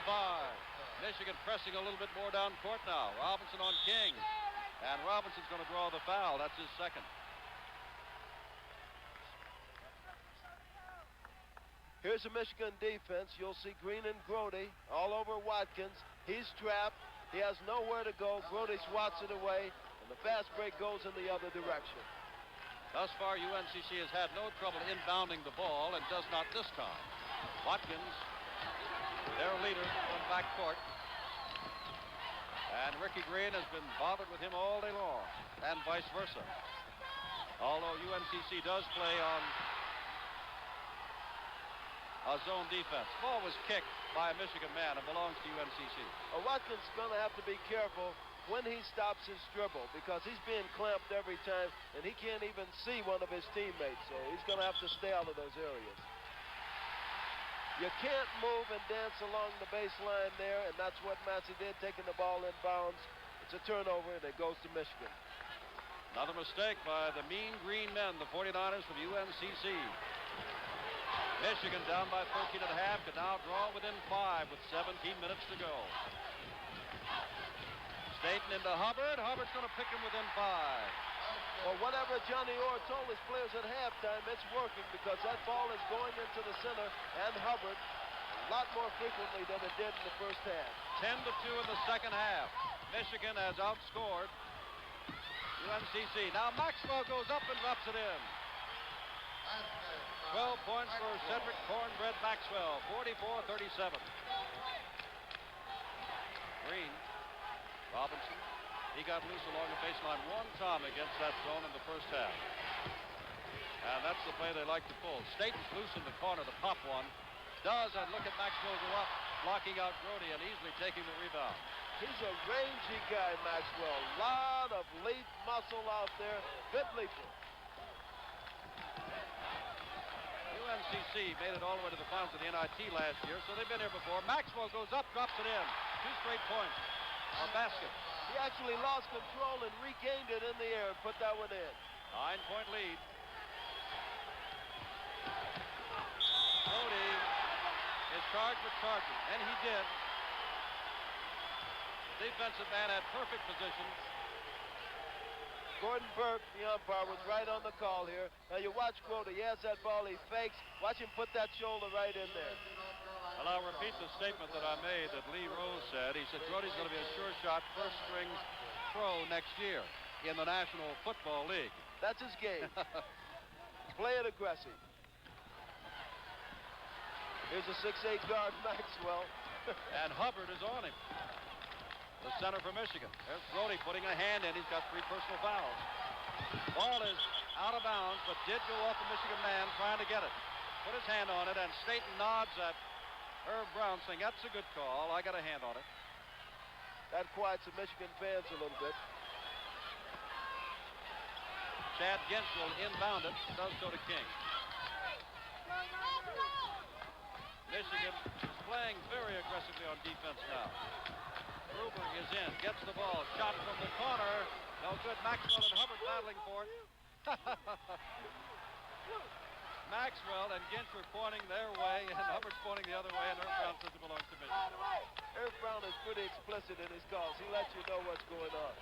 A: Michigan pressing a little bit more down court now. Robinson on King. And Robinson's going to draw the foul. That's his second.
B: Here's a Michigan defense. You'll see Green and Grody all over Watkins. He's trapped. He has nowhere to go. Grody swats it away, and the fast break goes in the other direction.
A: Thus far, UNCC has had no trouble inbounding the ball and does not this time. Watkins, their leader from backcourt. And Ricky Green has been bothered with him all day long, and vice versa. Although UNCC does play on a zone defense. The ball was kicked by a Michigan man and belongs to UNCC.
B: Watkins is going to have to be careful when he stops his dribble because he's being clamped every time, and he can't even see one of his teammates, so he's going to have to stay out of those areas. You can't move and dance along the baseline there, and that's what Massey did, taking the ball in bounds. It's a turnover, and it goes to Michigan.
A: Another mistake by the mean green men, the 49ers from UNCC. Michigan down by 13 and a half, can now draw within 5 with 17 minutes to go. Staten into Hubbard. Hubbard's going to pick him within 5.
B: Well, whatever Johnny Orr told his players at halftime, it's working because that ball is going into the center and Hubbard a lot more frequently than it did in the first half.
A: 10-2 in the second half. Michigan has outscored UNCC. Now Maxwell goes up and drops it in. 12 points for Cedric Cornbread Maxwell, 44-37. Green, Robinson. He got loose along the baseline one time against that zone in the first half. And that's the play they like to pull. Staten's loose in the corner, the pop one. Does, and look at Maxwell go up, blocking out Grody and easily taking the rebound.
B: He's a rangy guy, Maxwell. Lot of leap muscle out there. Good leaper.
A: UNCC made it all the way to the finals of the NIT last year, so they've been here before. Maxwell goes up, drops it in. 2 straight points. A basket.
B: He actually lost control and regained it in the air and put that one in.
A: 9-point lead. Grody is charged with charging, and he did. Defensive man had perfect position.
B: Gordon Burke, the umpire, was right on the call here. Now you watch Grody. He has that ball. He fakes. Watch him put that shoulder right in there.
A: Well, I'll repeat the statement that I made that Lee Rose said. He said Grody's going to be a sure shot first string pro next year in the National Football League.
B: That's his game. Play it aggressive. Here's a 6'8" guard, Maxwell.
A: And Hubbard is on him. The center for Michigan. There's Grody putting a hand in. He's got 3 personal fouls. Ball is out of bounds, but did go off the Michigan man trying to get it. Put his hand on it, and Staten nods at Herb Brown saying, that's a good call. I got a hand on it.
B: That quiets the Michigan fans a little bit.
A: Chad Gintz will inbound it. Does go to King. Michigan is playing very aggressively on defense now. Gruber is in, gets the ball, shot from the corner. No good. Maxwell and Hubbard battling for it. Maxwell and Gintz were pointing their way, and Hubbard's pointing the other way, and Herb Brown says it belongs to Michigan.
B: Herb Brown is pretty explicit in his calls. He lets you know what's going on.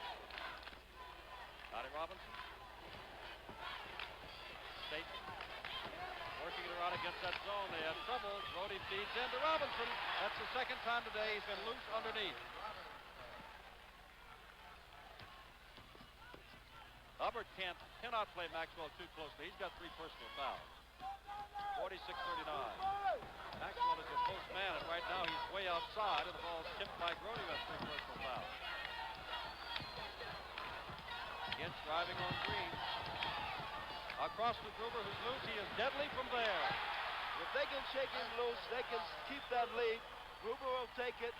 A: Johnny Robinson. State working it around against that zone. They have trouble. Brody feeds into Robinson. That's the second time today he's been loose underneath. Hubbard cannot play Maxwell too closely. He's got 3 personal fouls. 46-39. Maxwell is a post man, and right now he's way outside, and the ball's tipped by Brody with 3 personal fouls. Gintz driving on Green. Across to Gruber, who's loose. He is deadly from there.
B: If they can shake him loose, they can keep that lead. Gruber will take it.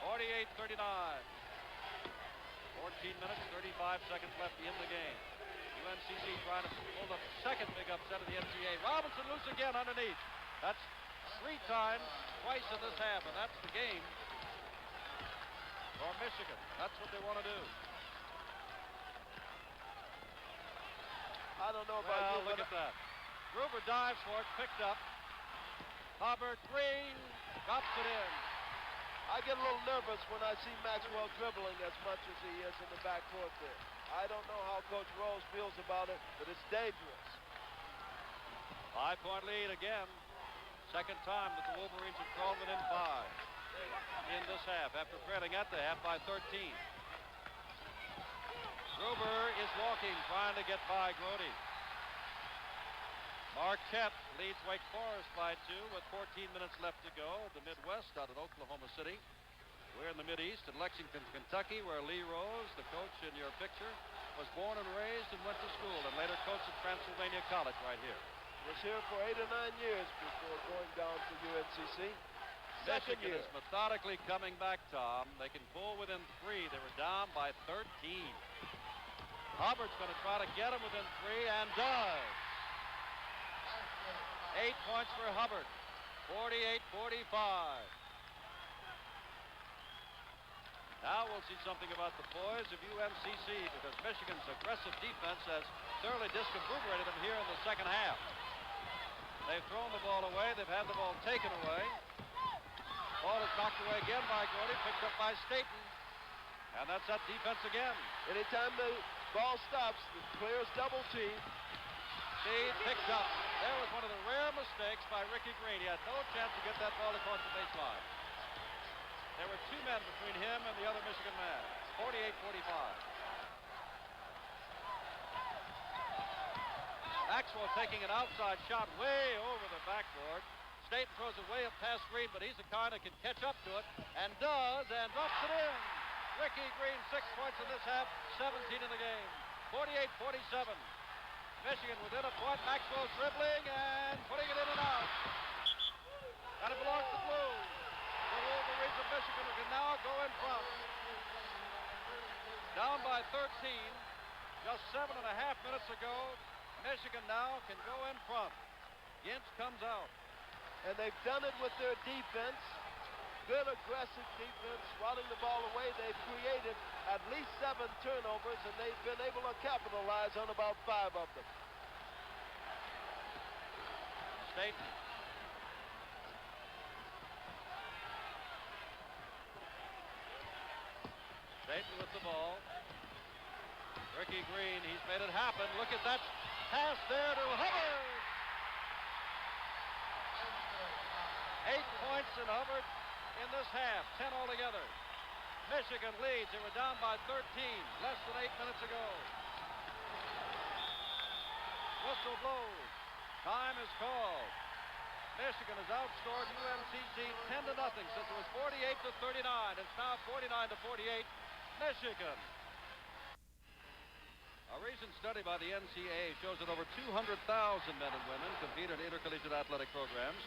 A: 48-39. 14 minutes, 35 seconds left in the game. UNCC trying to pull the second big upset of the NCAA. Robinson loose again underneath. That's 3 times, twice in this half, and that's the game for Michigan. That's what they want to do.
B: I don't know about you,
A: look at that. Gruber dives for it, picked up. Hubbard, Green, drops it in.
B: I get a little nervous when I see Maxwell dribbling as much as he is in the backcourt there. I don't know how Coach Rose feels about it, but it's dangerous.
A: 5-point lead again. Second time that the Wolverines have crawled within 5 in this half after trailing at the half by 13. Gruber is walking, trying to get by Grody. Marquette leads Wake Forest by 2 with 14 minutes left to go. The Midwest out of Oklahoma City. We're in the Mideast in Lexington, Kentucky, where Lee Rose, the coach in your picture, was born and raised and went to school and later coached at Transylvania College right here.
B: Was here for 8 or 9 years before going down to UNCC. Second
A: Michigan
B: year.
A: is methodically coming back, Tom. They can pull within 3. They were down by 13. Hubbard's going to try to get him within 3 and does. 8 points for Hubbard. 48-45. Now we'll see something about the boys of UNCC because Michigan's aggressive defense has thoroughly discombobulated them here in the second half. They've thrown the ball away. They've had the ball taken away. Ball is knocked away again by Grody, picked up by Staten. And that's that defense again.
B: Anytime the ball stops, the players double team.
A: Speed picked up. There was one of the rare mistakes by Ricky Green. He had no chance to get that ball across the baseline. There were 2 men between him and the other Michigan man. 48-45. Maxwell taking an outside shot way over the backboard. Staten throws it way up past Green, but he's the kind that can catch up to it and does and drops it in. Ricky Green, 6 points in this half, 17 in the game. 48-47. Michigan within a point. Maxwell dribbling and putting it in and out. And it belongs to Blue. The Wolverines of Michigan who can now go in front. Down by 13. Just 7.5 minutes ago. Michigan now can go in front. Gintz comes out.
B: And they've done it with their defense. Good aggressive defense, swatting the ball away. They've created at least 7 turnovers, and they've been able to capitalize on about 5 of them.
A: Staten. Staten with the ball. Ricky Green, he's made it happen. Look at that pass there to Hubbard. 8 points in Hubbard in this half, 10 altogether. Michigan leads. They were down by 13 less than 8 minutes ago. Whistle blows. Time is called. Michigan has outscored UNCC 10-0 since it was 48-39. It's now 49-48. Michigan. A recent study by the NCAA shows that over 200,000 men and women compete in intercollegiate athletic programs,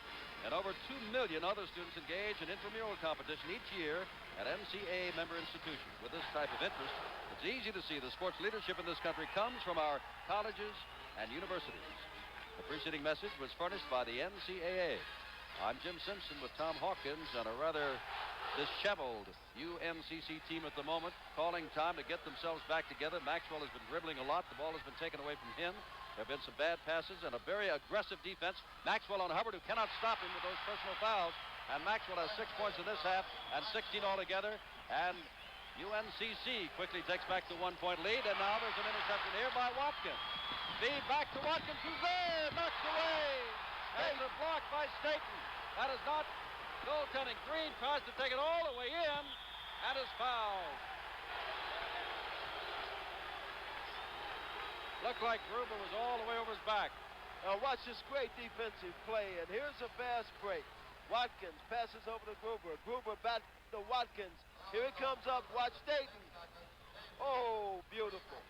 A: and over 2 million other students engage in intramural competition each year at NCAA member institutions. With this type of interest, it's easy to see the sports leadership in this country comes from our colleges and universities. The preceding message was furnished by the NCAA. I'm Jim Simpson with Tom Hawkins and a rather disheveled UNCC team at the moment, calling time to get themselves back together. Maxwell has been dribbling a lot. The ball has been taken away from him. There have been some bad passes and a very aggressive defense. Maxwell on Hubbard, who cannot stop him with those personal fouls. And Maxwell has 6 points in this half and 16 altogether. And UNCC quickly takes back the 1-point lead. And now there's an interception here by Watkins. Feed back to Watkins, who's there, knocked away. And it's blocked by Staten. That is not goaltending. Green tries to take it all the way in and is fouled. Looked like Gruber was all the way over his back.
B: Now watch this great defensive play, and here's a fast break. Watkins passes over to Gruber. Gruber back to Watkins. Here he comes up. Watch Staten. Oh, beautiful.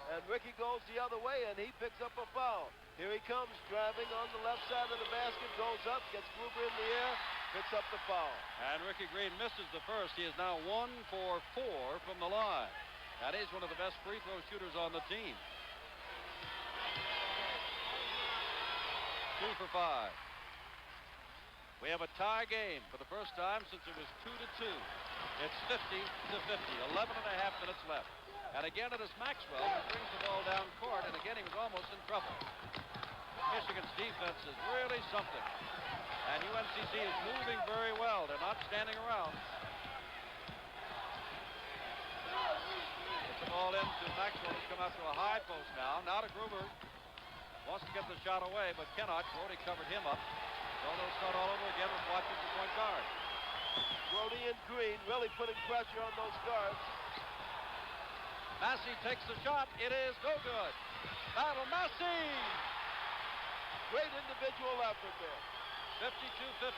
B: And Ricky goes the other way, and he picks up a foul. Here he comes, driving on the left side of the basket, goes up, gets Gruber in the air, picks up the foul.
A: And Ricky Green misses the first. He is now 1 for 4 from the line. And he's one of the best free throw shooters on the team. 2 for 5. We have a tie game for the first time since it was 2-2. It's 50-50, 11 and a half minutes left. And again, it is Maxwell who brings the ball down court, and again, he was almost in trouble. Michigan's defense is really something. And UNCC is moving very well. They're not standing around. Gets the ball into Maxwell, who's come out to a high post now. Now to Gruber. Wants to get the shot away, but cannot. Brody covered him up. So they'll start all over again with Watkins the point guard.
B: Brody and Green really putting pressure on those guards.
A: Massey takes the shot. It is no good. Battle Massey.
B: Great individual effort there.
A: 52-50,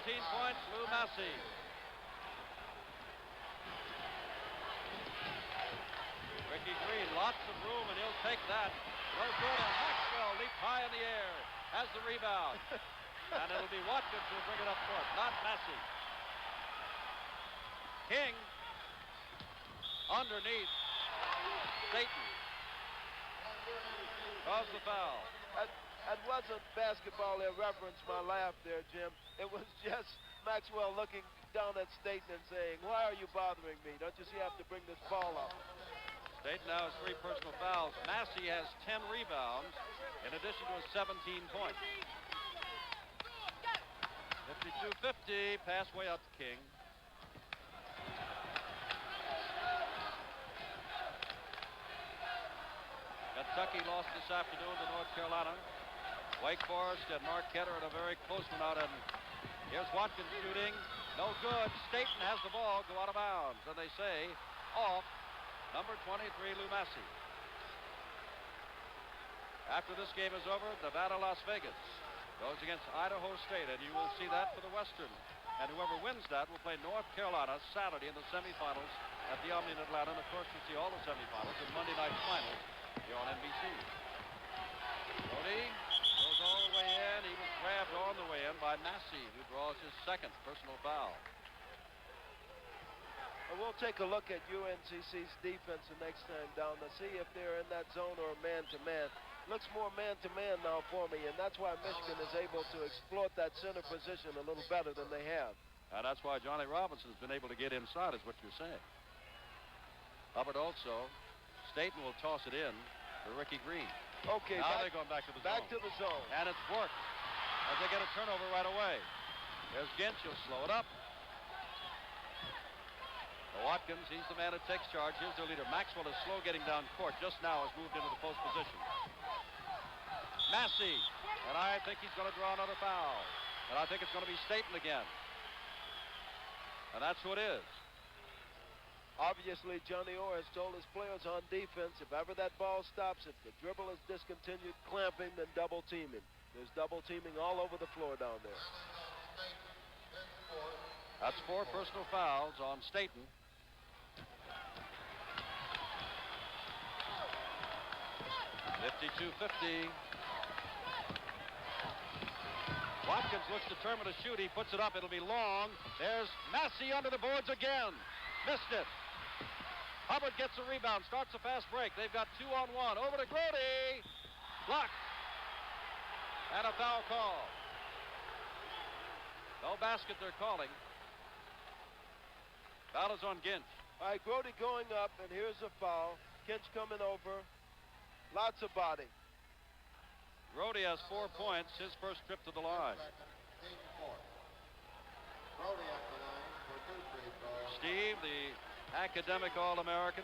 A: 17 points, Lou Massey. Ricky Green, lots of room, and he'll take that. No good, and Maxwell leaps high in the air. Has the rebound. And it'll be Watkins who'll bring it up court, not Massey. King underneath. Staten draws the foul.
B: That wasn't basketball irreverence, my laugh there, Jim. It was just Maxwell looking down at Staten and saying, why are you bothering me? Don't you see I have to bring this ball up?
A: Staten now has 3 personal fouls. Massey has 10 rebounds in addition to his 17 points. 52-50, pass way out to King. Kentucky lost this afternoon to North Carolina. Wake Forest and Marquette are in a very close one out, and here's Watkins shooting. No good. Staten has the ball go out of bounds, and they say off number 23, Lou Massey. After this game is over, Nevada, Las Vegas goes against Idaho State, and you will see that for the Western. And whoever wins that will play North Carolina Saturday in the semifinals at the Omni in Atlanta. And of course, you'll see all the semifinals and Monday night finals here on NBC. Brody goes all the way in. He was grabbed on the way in by Massey, who draws his second personal foul.
B: And we'll take a look at UNCC's defense the next time down to see if they're in that zone or man-to-man. Looks more man-to-man now for me, and that's why Michigan is able to exploit that center position a little better than they have.
A: And that's why Johnny Robinson has been able to get inside, is what you're saying. Hubbard also. Staten will toss it in for Ricky Green.
B: Okay,
A: now they're going back to the zone.
B: Back to the zone.
A: And it's worked as they get a turnover right away. There's Ginch. He'll slow it up. Watkins, he's the man that takes charge. Here's their leader. Maxwell is slow getting down court. Just now has moved into the post position. Massey. And I think he's going to draw another foul. And I think it's going to be Staten again. And that's who it is.
B: Obviously, Johnny Orr has told his players on defense, if ever that ball stops, if the dribble is discontinued, clamping, then double teaming. There's double teaming all over the floor down there.
A: That's 4 personal fouls on Staten. 52-50. Watkins looks determined to shoot. He puts it up. It'll be long. There's Massey under the boards again. Missed it. Hubbard gets a rebound. Starts a fast break. They've got 2-on-1. Over to Grody. Blocked. And a foul call. No basket they're calling. Foul is on Ginch.
B: All right, Grody going up, and here's a foul. Ginch coming over. Lots of body.
A: Grody has 4 points, his first trip to the line. Steve, the academic All-American,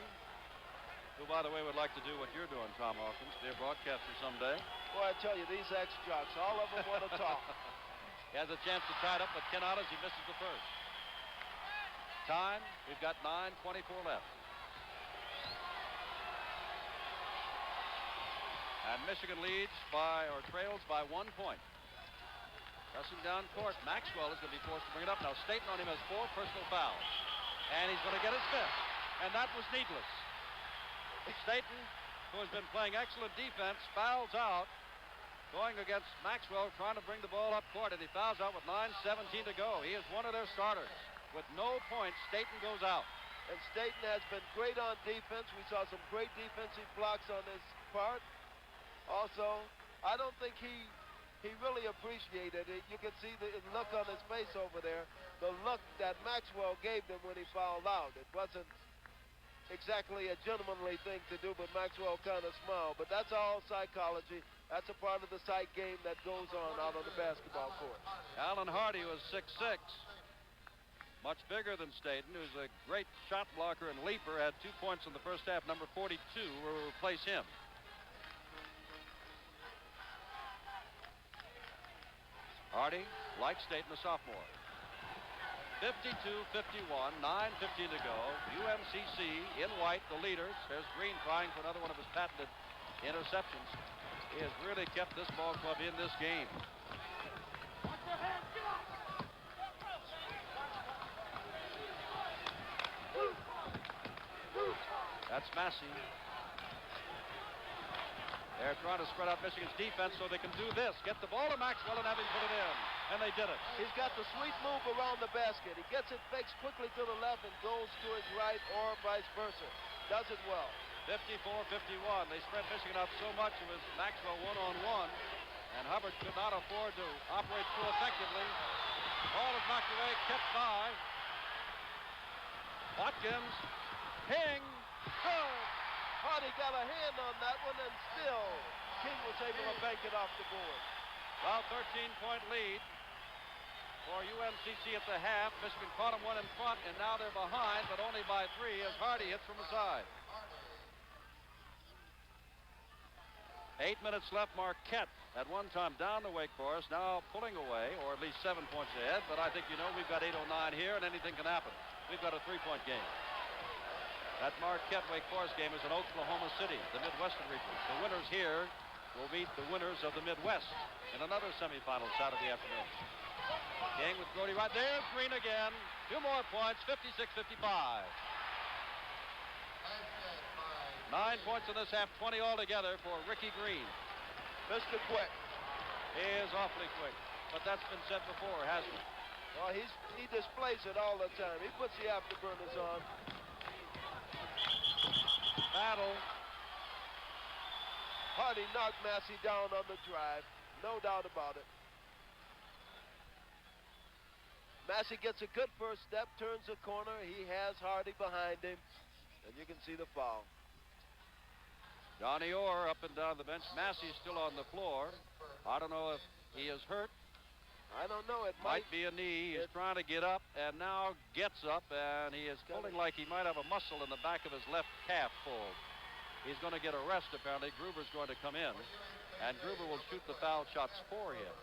A: who, by the way, would like to do what you're doing, Tom Hawkins, be a broadcaster someday.
B: Boy, I tell you, these ex-jocks, all of them want to talk.
A: He has a chance to tie it up, but cannot as he misses the first. Time, we've got 9:24 left. And Michigan leads by, or trails by 1 point. Pressing down court, Maxwell is going to be forced to bring it up. Now Staten on him has 4 personal fouls. And he's going to get his 5th. And that was needless. Staten, who has been playing excellent defense, fouls out. Going against Maxwell, trying to bring the ball up court, and he fouls out with 9:17 to go. He is one of their starters. With no points, Staten goes out.
B: And Staten has been great on defense. We saw some great defensive blocks on his part. Also, I don't think he really appreciated it. You can see the look on his face over there. The look that Maxwell gave them when he fouled out. It wasn't exactly a gentlemanly thing to do, but Maxwell kind of smiled. But that's all psychology. That's a part of the sight game that goes on out on the basketball court.
A: Alan Hardy was 6'6", much bigger than Staten, who's a great shot blocker and leaper, had 2 points in the first half. Number 42 will replace him. Hardy, like Staten, a sophomore. 52-51, 9:15 to go. UNCC in white, the leaders. There's Green trying for another one of his patented interceptions. He has really kept this ball club in this game. That's Massey. They're trying to spread out Michigan's defense so they can do this. Get the ball to Maxwell and have him put it in. And they did it.
B: He's got the sweet move around the basket. He gets it fakes quickly to the left and goes to his right or vice versa. Does it well.
A: 54-51. They spread Michigan out so much it was Maxwell one-on-one. And Hubbard could not afford to operate too effectively. Ball is knocked away, kept by. Watkins. King. Good.
B: Hardy got a hand on that one, and still King was able to bank it off the board.
A: Well, 13-point lead for UNCC at the half. Michigan caught them one in front, and now they're behind, but only by 3 as Hardy hits from the side. 8 minutes left. Marquette at one time down to Wake Forest, now pulling away, or at least 7 points ahead. But I think you know we've got 8:09 here, and anything can happen. We've got a 3-point game. That Marquette-Wake Forest game is in Oklahoma City, the Midwestern region. The winners here will meet the winners of the Midwest in another semifinal Saturday afternoon. King with Grody right there. Green again. 2 more points, 56-55. 9 points in this half, 20 altogether for Ricky Green.
B: Mr. Quick.
A: He is awfully quick, but that's been said before, hasn't it?
B: Well, he displays it all the time. He puts the afterburners on.
A: Battle.
B: Hardy knocked Massey down on the drive. No doubt about it. Massey gets a good first step, turns the corner. He has Hardy behind him. And you can see the foul.
A: Johnny Orr up and down the bench. Massey's still on the floor. I don't know if he is hurt.
B: I don't know. It
A: might be a knee. He's trying to get up and now gets up, and he is pulling like he might have a muscle in the back of his left calf pulled. He's going to get a rest, apparently. Gruber's going to come in, and Gruber will shoot the foul shots for him.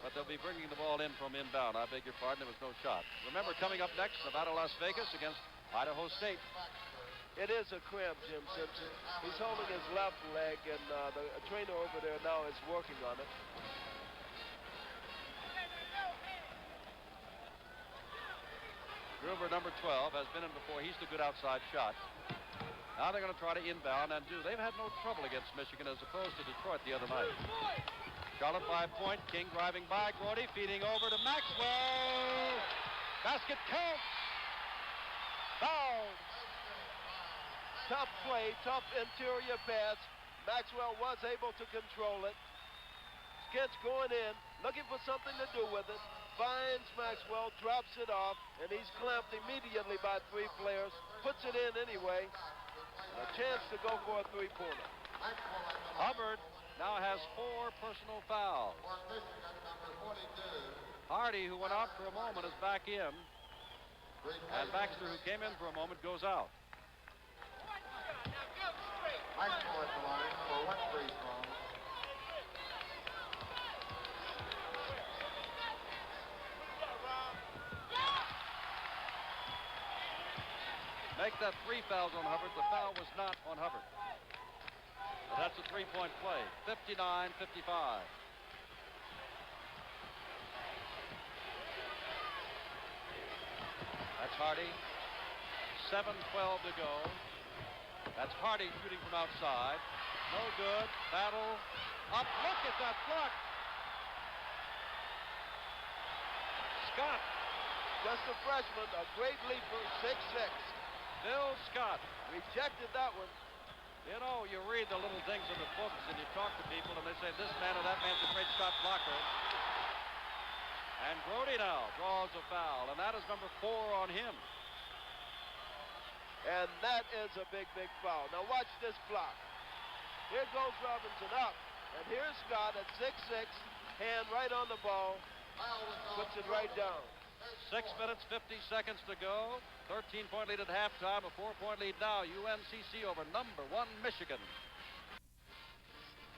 A: But they'll be bringing the ball in from inbound. I beg your pardon, there was no shot. Remember, coming up next, Nevada, Las Vegas against Idaho State.
B: It is a cramp, Jim Simpson. He's holding his left leg, and the trainer over there now is working on it.
A: Gruber, number 12, has been in before. He's the good outside shot. Now they're going to try to inbound and do. They've had no trouble against Michigan as opposed to Detroit the other night. Charlotte by a point. King driving by. Grody feeding over to Maxwell. Basket counts. Foul.
B: Tough play, tough interior pass. Maxwell was able to control it. Skintz going in, looking for something to do with it. Finds Maxwell, drops it off, and he's clamped immediately by 3 players. Puts it in anyway. A chance to go for a 3-pointer.
A: Hubbard now has 4 personal fouls. Hardy, who went out for a moment, is back in. And Baxter, who came in for a moment, goes out.
C: Maxwell at the line for 1 free throw.
A: Make that 3 fouls on Hubbard. The foul was not on Hubbard. But that's a 3-point play. 59-55. That's Hardy. 7:12 to go. That's Hardy shooting from outside. No good. Battle. Up. Look at that block. Scott.
B: Just a freshman, a great leaper, 6'6".
A: Bill Scott.
B: Rejected that one.
A: You know, you read the little things in the books and you talk to people and they say this man or that man's a great shot blocker. And Grody now draws a foul, and that is number 4 on him.
B: And that is a big, big foul. Now watch this block. Here goes Robinson up. And here's Scott at 6'6", hand right on the ball. Puts it right down.
A: 6 minutes, 50 seconds to go. 13-point lead at halftime, a 4-point lead now. UNCC over number 1 Michigan.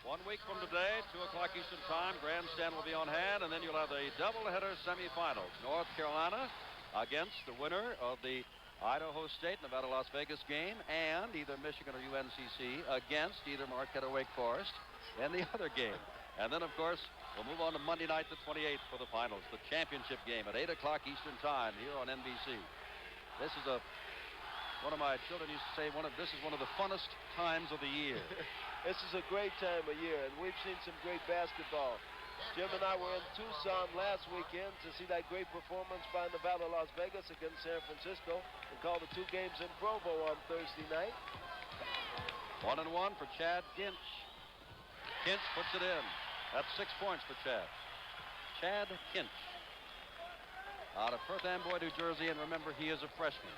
A: 1 week from today, 2 o'clock Eastern time, grandstand will be on hand, and then you'll have the doubleheader semifinals. North Carolina against the winner of the Idaho State, Nevada, Las Vegas game, and either Michigan or UNCC against either Marquette or Wake Forest in the other game. And then, of course, we'll move on to Monday night, the 28th, for the finals, the championship game at 8 o'clock Eastern time here on NBC. This is one of my children used to say, this is one of the funnest times of the year.
B: This is a great time of year, and we've seen some great basketball. Jim and I were in Tucson last weekend to see that great performance by Nevada, Las Vegas against San Francisco, and called the 2 games in Provo on Thursday night.
A: 1-1 for Chad Kinch. Kinch puts it in. That's 6 points for Chad. Chad Kinch. Out of Perth Amboy, New Jersey, and remember, he is a freshman.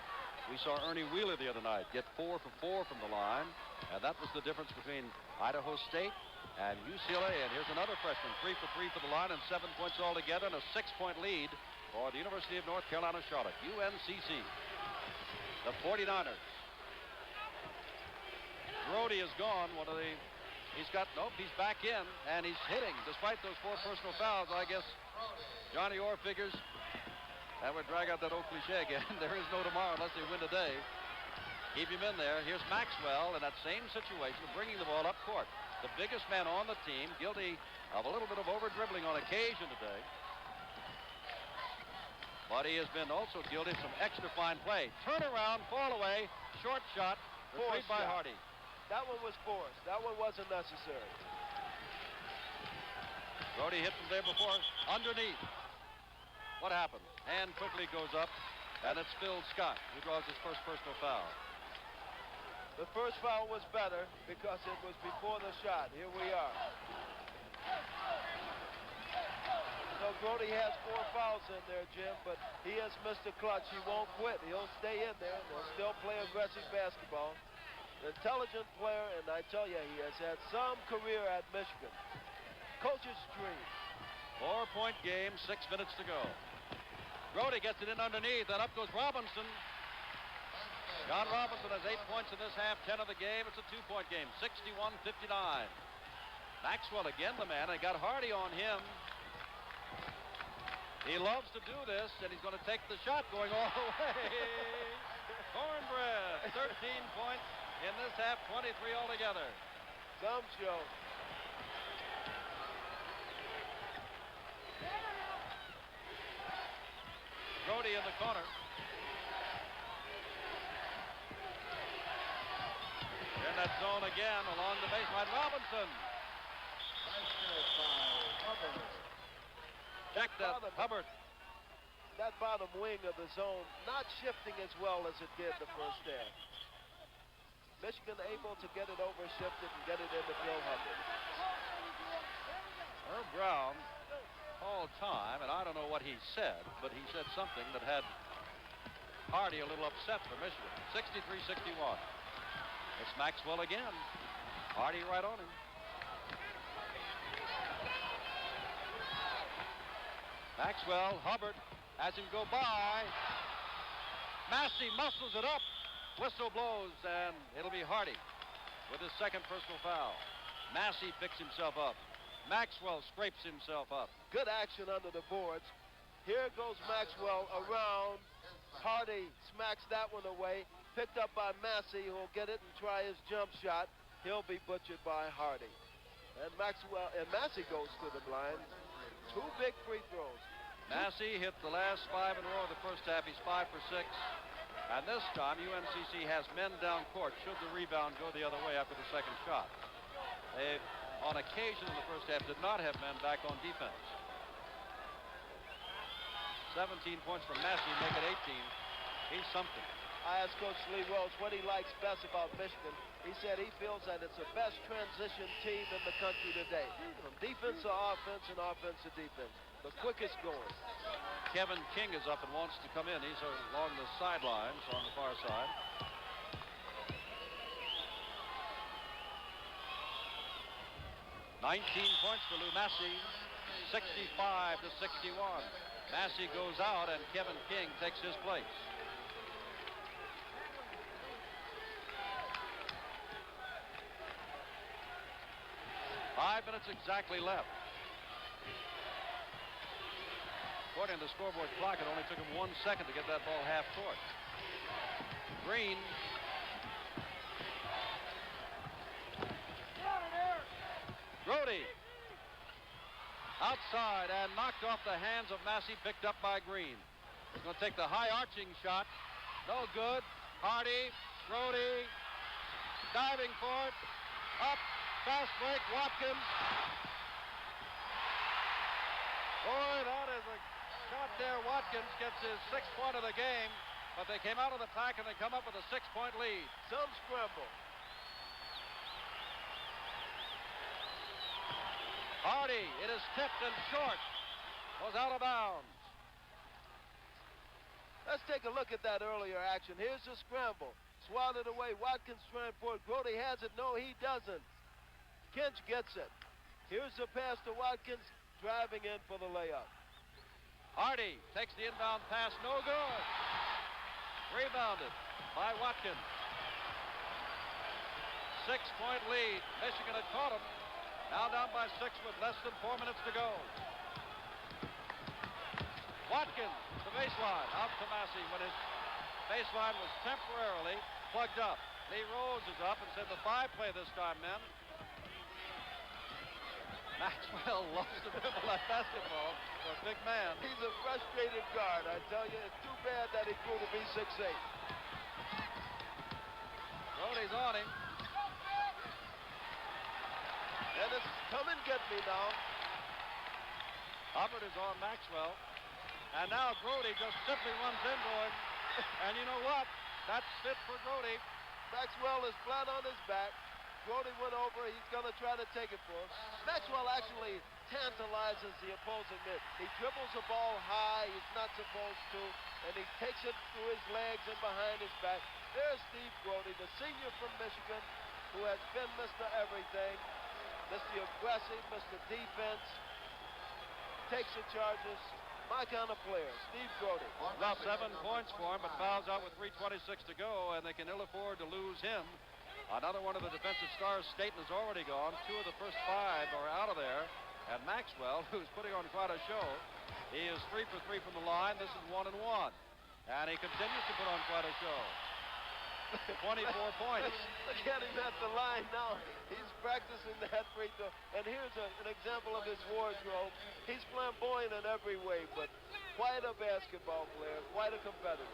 A: We saw Ernie Wheeler the other night get 4 for 4 from the line, and that was the difference between Idaho State and UCLA. And here's another freshman, 3 for 3 for the line and 7 points altogether, and a 6-point lead for the University of North Carolina, Charlotte, UNCC. The 49ers. Grody is gone. He's back in, and he's hitting despite those 4 personal fouls. I guess Johnny Orr figures that would drag out that old cliche again. There is no tomorrow unless they win today. Keep him in there. Here's Maxwell in that same situation of bringing the ball up court. The biggest man on the team, guilty of a little bit of over-dribbling on occasion today. But he has been also guilty of some extra fine play. Turn around, fall away, short shot, retrieved by Hardy.
B: That one was forced. That one wasn't necessary.
A: Grody hit from there before. Underneath. What happened? Hand quickly goes up, and it's Phil Scott who draws his first personal foul.
B: The first foul was better because it was before the shot. Here we are. So Grody has 4 fouls in there, Jim, but he has missed a clutch. He won't quit. He'll stay in there. He'll still play aggressive basketball. An intelligent player, and I tell you, he has had some career at Michigan. Coach's dream.
A: 4-point game, 6 minutes to go. Grody gets it in underneath, and up goes Robinson. John Robinson has 8 points in this half, 10 of the game. It's a 2-point game, 61-59. Maxwell again the man, and got Hardy on him. He loves to do this, and he's going to take the shot going all the way. Cornbread, 13 points in this half, 23 altogether.
B: Some show.
A: Grody in the corner. that zone again along the baseline. Robinson. Check that, Hubbard.
B: That bottom wing of the zone not shifting as well as it did the first half. Michigan able to get it over shifted and get it into Bill Hubbard.
A: Herb Brown called time, and I don't know what he said, but he said something that had Hardy a little upset for Michigan. 63-61. It's Maxwell again. Hardy right on him. Maxwell, Hubbard has him go by. Massey muscles it up. Whistle blows, and it'll be Hardy with his second personal foul. Massey picks himself up. Maxwell scrapes himself up.
B: Good action under the boards. Here goes Maxwell around. Hardy smacks that one away. Picked up by Massey, who will get it and try his jump shot. He'll be butchered by Hardy. And Massey goes to the blind. 2 big free throws.
A: Massey hit the last 5 in a row of the first half. He's 5 for 6. And this time, UNCC has men down court should the rebound go the other way after the second shot. They, on occasion in the first half, did not have men back on defense. 17 points from Massey, make it 18. He's something.
B: I asked Coach Lee Rose what he likes best about Michigan. He said he feels that it's the best transition team in the country today. From defense to offense and offense to defense. The quickest going.
A: Kevin King is up and wants to come in. He's along the sidelines on the far side. "19 points for Lou Massey, 65-61. Massey goes out and Kevin King takes his place. Five minutes exactly left. According to the scoreboard clock, it only took him 1 second to get that ball half court. Green. Grody. Outside and knocked off the hands of Massey, picked up by Green. He's going to take the high arching shot. No good. Hardy, Grody, diving for it. Up, fast break, Watkins. Boy, that is a shot there. Watkins gets his 6th point of the game, but they came out of the pack and they come up with a 6-point lead.
B: Some scramble.
A: Hardy, it is tipped and short. Goes out of bounds.
B: Let's take a look at that earlier action. Here's the scramble. Swatted away. Watkins trying for it. Grody has it. No, he doesn't. Kinch gets it. Here's the pass to Watkins. Driving in for the layup.
A: Hardy takes the inbound pass. No good. Rebounded by Watkins. 6-point lead. Michigan had caught him. Now down by 6 with less than 4 minutes to go. Watkins, the baseline, out to Massey when his baseline was temporarily plugged up. Lee Rose is up and said the 5 play this time, men. Maxwell loves to dribble that basketball for a big man.
B: He's a frustrated guard, I tell you. It's too bad that he grew to be 6'8".
A: Brody's on him.
B: And it's come and get me now.
A: Hubbard is on Maxwell. And now Grody just simply runs into him. And you know what? That's fit for Grody.
B: Maxwell is flat on his back. Grody went over. He's going to try to take it for him. Maxwell actually tantalizes the opposing mid. He dribbles the ball high. He's not supposed to. And he takes it through his legs and behind his back. There's Steve Grody, the senior from Michigan, who has been Mr. Everything. Mr. Aggressive, Mr. Defense, takes the charges. My kind of player, Steve Grody.
A: Now 7 points for him, but fouls out with 3:26 to go, and they can ill afford to lose him. Another one of the defensive stars, Staten, is already gone. 2 of the first 5 are out of there. And Maxwell, who's putting on quite a show, he is 3 for 3 from the line. This is 1-1. And he continues to put on quite a show. 24 points.
B: Look at him at the line now. He's practicing that free throw. And here's an example of his wardrobe. He's flamboyant in every way, but quite a basketball player, quite a competitor.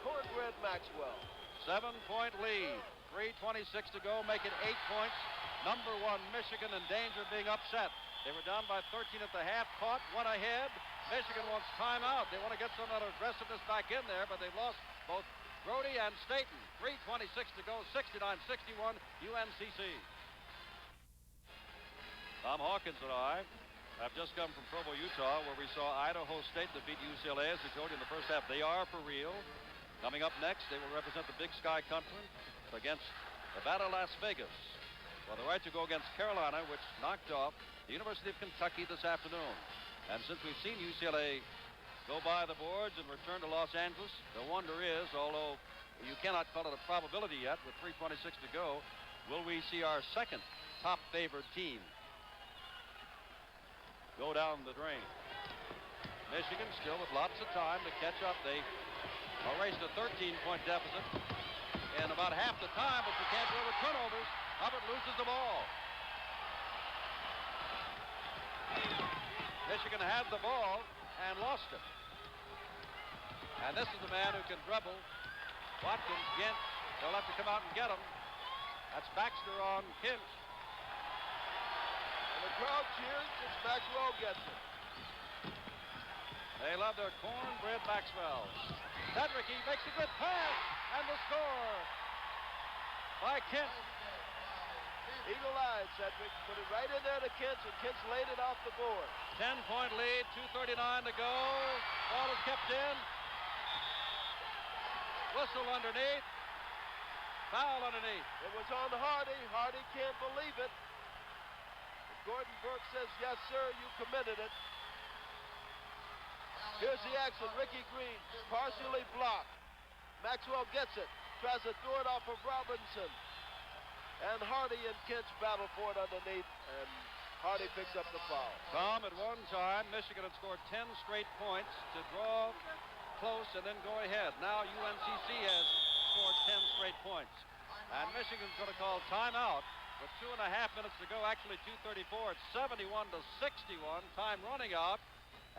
B: Cornbread Maxwell.
A: 7-point lead. 3:26 to go, make it 8 points. Number 1, Michigan in danger of being upset. They were down by 13 at the half, caught, went ahead. Michigan wants timeout. They want to get some of that aggressiveness back in there, but they've lost both Brody and Staten. 3:26 to go, 69-61, UNCC. Tom Hawkins and I have just come from Provo, Utah, where we saw Idaho State that beat UCLA, as we told you in the first half. They are for real. Coming up next, they will represent the Big Sky Country against Nevada, Las Vegas. Well, the right to go against Carolina, which knocked off the University of Kentucky this afternoon. And since we've seen UCLA go by the boards and return to Los Angeles, the wonder is, although you cannot call it a probability yet with 3:26 to go, will we see our second top favored team go down the drain? Michigan still with lots of time to catch up. They erased a 13-point deficit in about half the time, but you can't deal with turnovers. Hubbard loses the ball. Michigan had the ball and lost it. And this is the man who can dribble. Watkins, Gint, they'll have to come out and get him. That's Baxter on Kinch.
B: And the crowd cheers as Maxwell gets it.
A: They love their cornbread Maxwells. Cedric, he makes a good pass, and the score by Kent.
B: Eagle eyes, Cedric. Put it right in there to Kinch, and Kinch laid it off the board.
A: 10-point lead, 2:39 to go. Ball is kept in. Whistle underneath. Foul underneath.
B: It was on Hardy. Hardy can't believe it. Gordon Burke says, yes, sir, you committed it. Here's the action. Ricky Green, partially blocked. Maxwell gets it. Tries to throw it off of Robinson. And Hardy and Kinch battle for it underneath. And Hardy picks up the foul.
A: Tom, at one time, Michigan had scored 10 straight points to draw close and then go ahead. Now UNCC has scored 10 straight points. And Michigan's going to call timeout with 2.5 minutes to go. Actually, 2:34. It's 71-61. Time running out.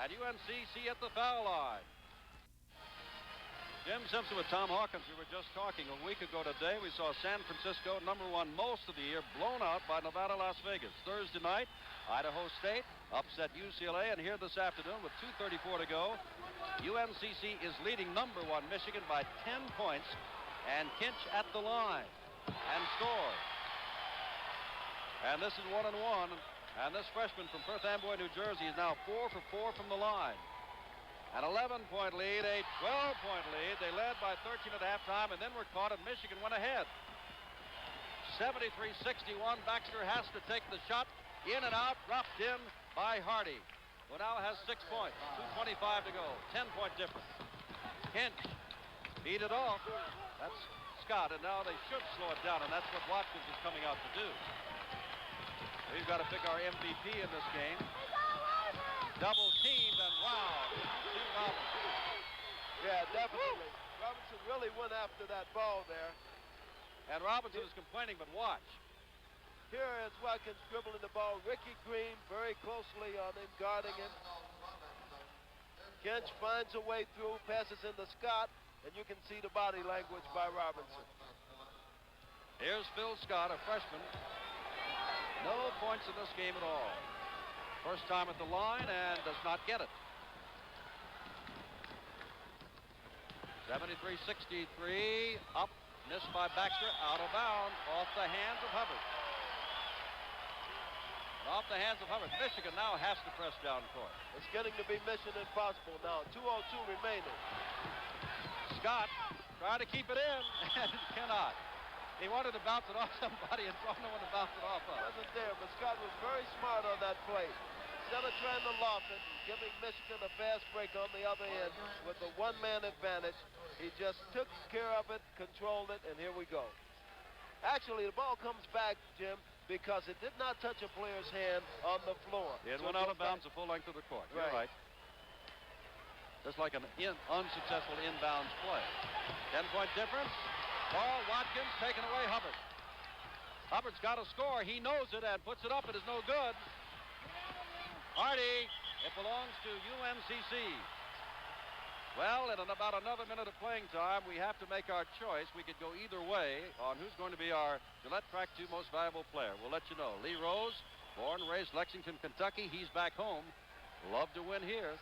A: At UNCC at the foul line. Jim Simpson with Tom Hawkins. We were just talking a week ago today. We saw San Francisco, number 1 most of the year, blown out by Nevada, Las Vegas. Thursday night, Idaho State upset UCLA. And here this afternoon with 2:34 to go, UNCC is leading number 1 Michigan by 10 points. And Kinch at the line and scores. And this is 1-1. And this freshman from Perth Amboy, New Jersey, is now 4 for 4 from the line. An 11-point lead, a 12-point lead. They led by 13 at halftime and then were caught, and Michigan went ahead. 73-61. Baxter has to take the shot. In and out, dropped in by Hardy, who now has 6 points. 2:25 to go. 10-point difference. Kinch beat it off. That's Scott, and now they should slow it down, and that's what Watkins is coming out to do. We've got to pick our MVP in this game. Double teamed, and wow. See Robinson.
B: Yeah, definitely. Robinson really went after that ball there.
A: And Robinson is complaining, but watch.
B: Here is Watkins dribbling the ball. Ricky Green very closely on him, guarding him. Kinch finds a way through, passes into Scott, and you can see the body language by Robinson.
A: Here's Phil Scott, a freshman. No points in this game at all. First time at the line and does not get it. 73-63. Up. Missed by Baxter. Out of bounds. Off the hands of Hubbard. Off the hands of Hubbard. Michigan now has to press down court.
B: It's getting to be mission impossible now. 2:02 remaining.
A: Scott trying to keep it in and cannot. He wanted to bounce it off somebody and saw no one to bounce it off of.
B: Wasn't there, but Scott was very smart on that play. Instead of trying to loft it, giving Michigan a fast break on the other end with a one-man advantage, he just took care of it, controlled it, and here we go. Actually, the ball comes back, Jim, because it did not touch a player's hand on the floor.
A: It went out of bounds the full length of the court. You're right. Just like an unsuccessful inbounds play. 10-point difference. Ball, Watkins, taken away, Hubbard. Hubbard's got to score. He knows it and puts it up. It is no good. Hardy, it belongs to UNCC. Well, in about another minute of playing time, we have to make our choice. We could go either way on who's going to be our Gillette Track 2 most valuable player. We'll let you know. Lee Rose, born and raised Lexington, Kentucky. He's back home. Love to win here.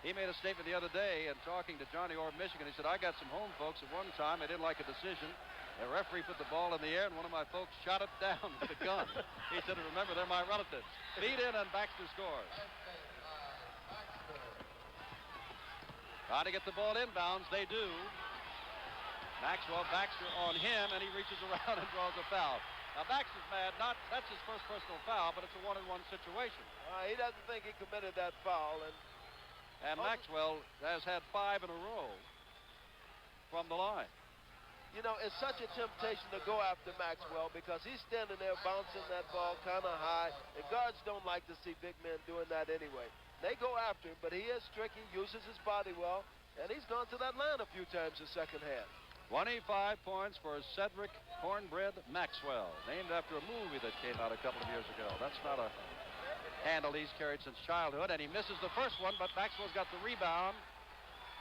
A: He made a statement the other day in talking to Johnny Orr of Michigan. He said, I got some home folks at one time. I didn't like a decision. The referee put the ball in the air, and one of my folks shot it down with a gun. He said, remember, they're my relatives. Feed in, and Baxter scores. Trying to get the ball inbounds. They do. Maxwell, Baxter on him, and he reaches around and draws a foul. Now, Baxter's mad. That's his first personal foul, but it's a one-on-one situation.
B: He doesn't think he committed that foul.
A: And Maxwell has had 5 in a row from the line.
B: You know, it's such a temptation to go after Maxwell because he's standing there bouncing that ball kind of high, and guards don't like to see big men doing that anyway. They go after him, but he is tricky, uses his body well, and he's gone to that line a few times the second half.
A: 25 points for Cedric Cornbread Maxwell, named after a movie that came out a couple of years ago. That's not a handle he's carried since childhood, and he misses the first one, but Maxwell's got the rebound.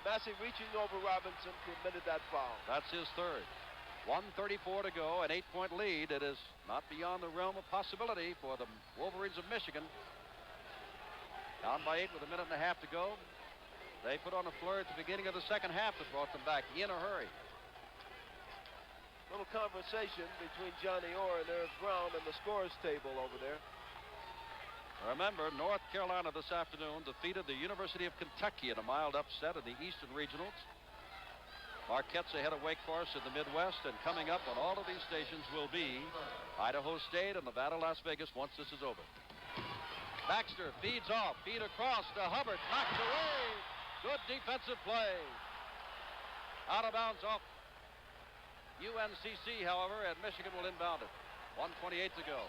B: Massey reaching over Robinson, committed that foul.
A: That's his third. 1:34 to go, an 8-point lead. It is not beyond the realm of possibility for the Wolverines of Michigan. Down by 8 with a minute and a half to go. They put on a flurry at the beginning of the second half that brought them back in a hurry.
B: Little conversation between Johnny Orr and Eric Brown and the scores table over there.
A: Remember, North Carolina this afternoon defeated the University of Kentucky in a mild upset in the Eastern Regionals. Marquette's ahead of Wake Forest in the Midwest, and coming up on all of these stations will be Idaho State and Nevada, Las Vegas once this is over. Baxter feeds off, feed across to Hubbard, knocked away. Good defensive play. Out of bounds off UNCC, however, and Michigan will inbound it. 1:28 to go.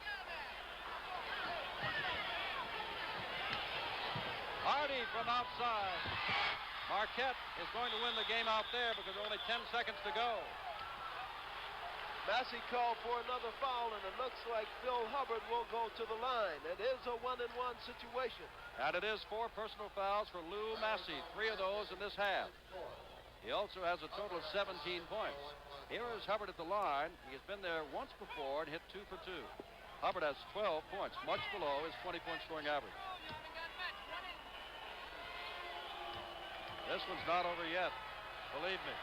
A: Hardy from outside. Marquette is going to win the game out there because only 10 seconds to go.
B: Massey called for another foul, and it looks like Phil Hubbard will go to the line. It is a 1-and-1 situation.
A: And it is 4 personal fouls for Lou Massey, 3 of those in this half. He also has a total of 17 points. Here is Hubbard at the line. He has been there once before and hit 2 for 2. Hubbard has 12 points, much below his 20-point scoring average. This one's not over yet, believe me.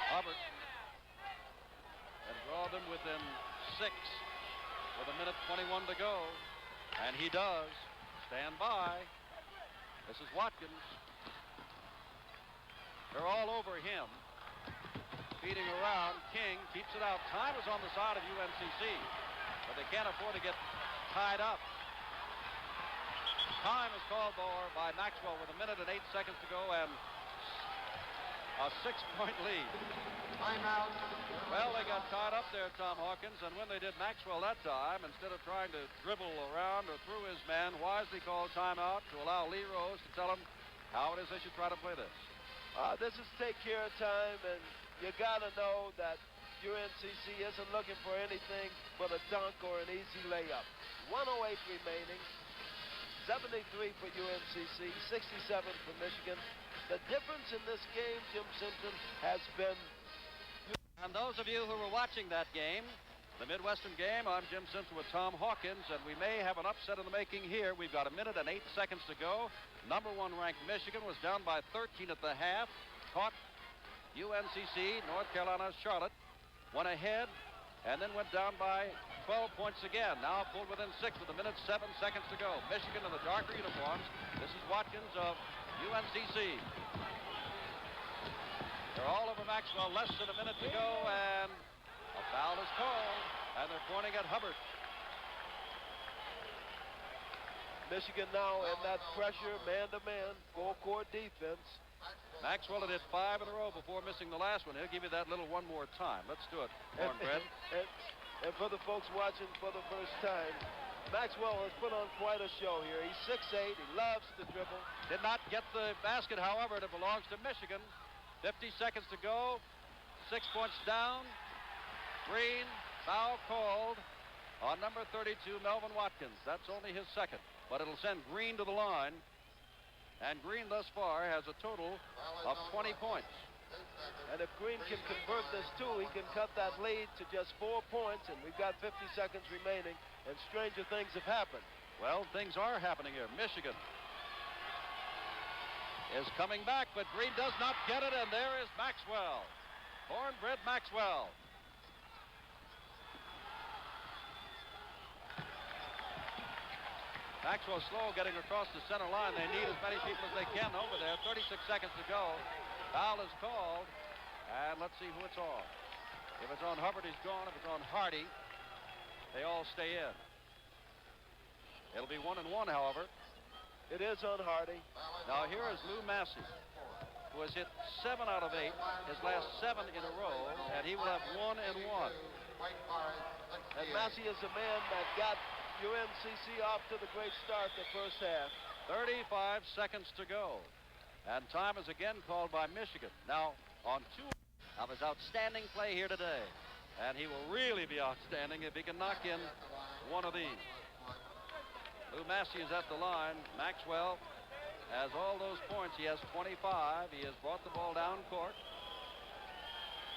A: Hubbard and draw them within 6 with a minute 21 to go. And he does. Stand by. This is Watkins. They're all over him. Feeding around. King keeps it out. Time is on the side of UNCC, but they can't afford to get tied up. Time is called for by Maxwell with a minute and 8 seconds to go and a 6-point lead.
C: Timeout.
A: Well, they got tied up there, Tom Hawkins, and when they did Maxwell that time, instead of trying to dribble around or through his man, wisely called timeout to allow Lee Rose to tell him how it is they should try to play this.
B: This is take care of time, and you got to know that UNCC isn't looking for anything but a dunk or an easy layup. 1:08 remaining. 73 for UNCC, 67 for Michigan. The difference in this game, Jim Simpson, has been...
A: And those of you who were watching that game, the Midwestern game, I'm Jim Simpson with Tom Hawkins, and we may have an upset in the making here. We've got a minute and 8 seconds to go. Number 1 ranked Michigan was down by 13 at the half. Caught UNCC, North Carolina, Charlotte, went ahead, and then went down by 12 points again. Now pulled within 6 with a minute 7 seconds to go. Michigan in the darker uniforms. This is Watkins of UNCC. They're all over Maxwell. Less than a minute to go, and a foul is called, and they're pointing at Hubbard.
B: Michigan now in that pressure, man-to-man, full-court defense.
A: Maxwell had hit 5 in a row before missing the last one. He'll give you that little one more time. Let's do it, Cornbread.
B: And for the folks watching for the first time, Maxwell has put on quite a show here. He's 6'8", he loves to dribble.
A: Did not get the basket, however, it belongs to Michigan. 50 seconds to go. 6 points down. Green, foul called. on number 32, Melvin Watkins. That's only his second, but it'll send Green to the line. And Green thus far has a total of 20 points.
B: And if Green can convert this too, he can cut that lead to just 4 points, and we've got 50 seconds remaining, and stranger things have happened.
A: Well, things are happening here. Michigan is coming back, but Green does not get it, and there is Maxwell. Cornbread Maxwell. Maxwell slow getting across the center line. They need as many people as they can over there. 36 seconds to go. Foul is called, and let's see who it's on. If it's on Hubbard, he's gone. If it's on Hardy, they all stay in. It'll be 1-1, however.
B: It is on Hardy.
A: Now here is Lou Massey, who has hit 7 out of 8, his last 7 in a row, and he will have 1-1.
B: And Massey is the man that got UNCC off to the great start the first half.
A: 35 seconds to go. And time is again called by Michigan. Now, on 2 of his outstanding play here today. And he will really be outstanding if he can knock in one of these. Lou Massey is at the line. Maxwell has all those points. He has 25. He has brought the ball down court.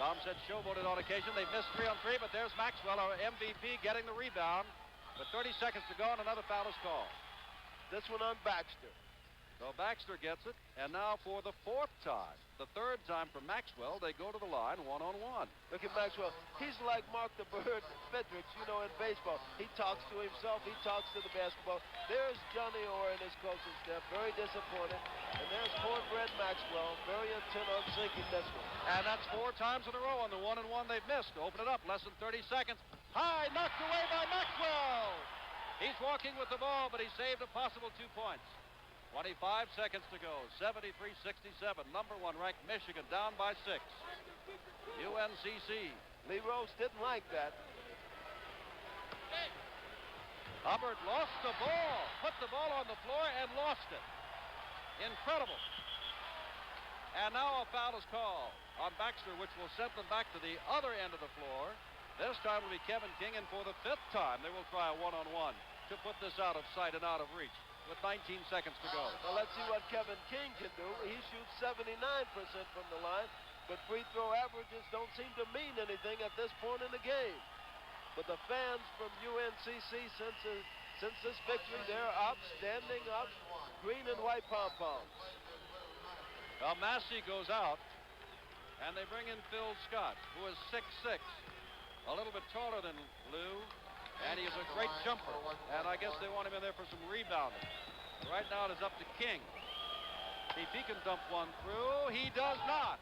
A: Tom said showboated on occasion. They missed 3 on 3, but there's Maxwell, our MVP, getting the rebound. With 30 seconds to go, and another foul is called.
B: This one on Baxter.
A: So Baxter gets it, and now for the 4th time, the 3rd time for Maxwell, they go to the line 1-on-1.
B: Look at Maxwell. He's like Mark the Bird Fedricks, you know, in baseball. He talks to himself. He talks to the basketball. There's Johnny Orr in his coaching staff, very disappointed. And there's Cornbread Maxwell, very intent on sinking this one.
A: And that's 4 times in a row on the 1-on-1 they've missed. Open it up, less than 30 seconds. High, knocked away by Maxwell. He's walking with the ball, but he saved a possible 2 points. 25 seconds to go. 73-67. Number 1 ranked Michigan down by 6. UNCC.
B: Lee Rose didn't like that.
A: Hubbard lost the ball. Put the ball on the floor and lost it. Incredible. And now a foul is called on Baxter, which will send them back to the other end of the floor. This time will be Kevin King, and for the 5th time, they will try a 1-on-1 to put this out of sight and out of reach with 19 seconds to go.
B: Well, let's see what Kevin King can do. He shoots 79% from the line, but free throw averages don't seem to mean anything at this point in the game. But the fans from UNCC, since this victory, they're up, standing up, green and white pom-poms.
A: Well, Massey goes out, and they bring in Phil Scott, who is 6'6". A little bit taller than Lou, and he is a great jumper. And I guess they want him in there for some rebounding. Right now it is up to King. See if he can dump one through. He does not.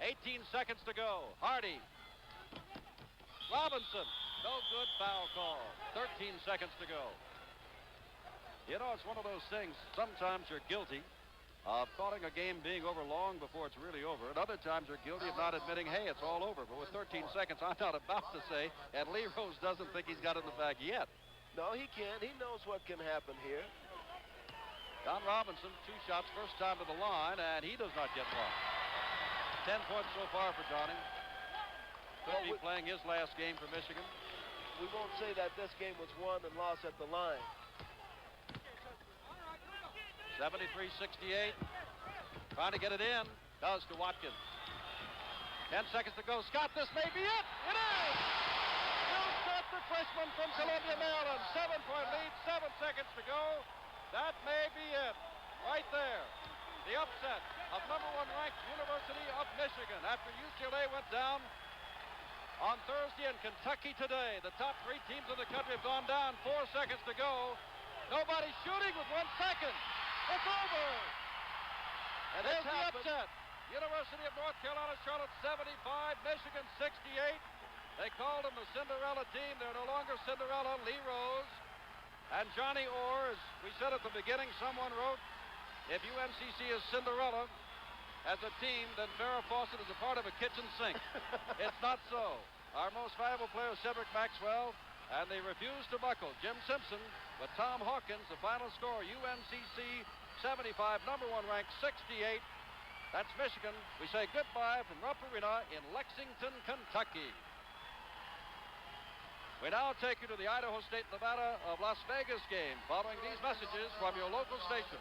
A: 18 seconds to go. Hardy. Robinson. No good, foul call. 13 seconds to go. You know, it's one of those things. Sometimes you're guilty of calling a game being over long before it's really over. At other times, you're guilty of not admitting, hey, it's all over. But with 13 seconds, I'm not about to say, and Lee Rose doesn't think he's got it in the bag yet.
B: No, he can't. He knows what can happen here.
A: Don Robinson, 2 shots, first time to the line, and he does not get one. 10 points so far for Johnny. Could be playing his last game for Michigan.
B: We won't say that this game was won and lost at the line.
A: 73-68. Trying to get it in. Does to Watkins. 10 seconds to go. Scott, this may be it. It is! Will Scott, the freshman from Columbia, Maryland. 7-point lead, 7 seconds to go. That may be it. Right there. The upset of number 1 ranked University of Michigan after UCLA went down on Thursday and Kentucky today. The top 3 teams in the country have gone down. 4 seconds to go. Nobody shooting with 1 second. It's over. And there's the upset. University of North Carolina, Charlotte 75, Michigan 68. They called them the Cinderella team. They're no longer Cinderella. Lee Rose and Johnny Orr. As we said at the beginning, someone wrote, if UNCC is Cinderella as a team, then Farrah Fawcett is a part of a kitchen sink. It's not so. Our most valuable player is Cedric Maxwell, and they refuse to buckle. Jim Simpson with Tom Hawkins, the final score, UNCC 75, number 1 ranked 68. That's Michigan. We say goodbye from Rupp Arena in Lexington, Kentucky. We now take you to the Idaho State, Nevada of Las Vegas game following these messages from your local station.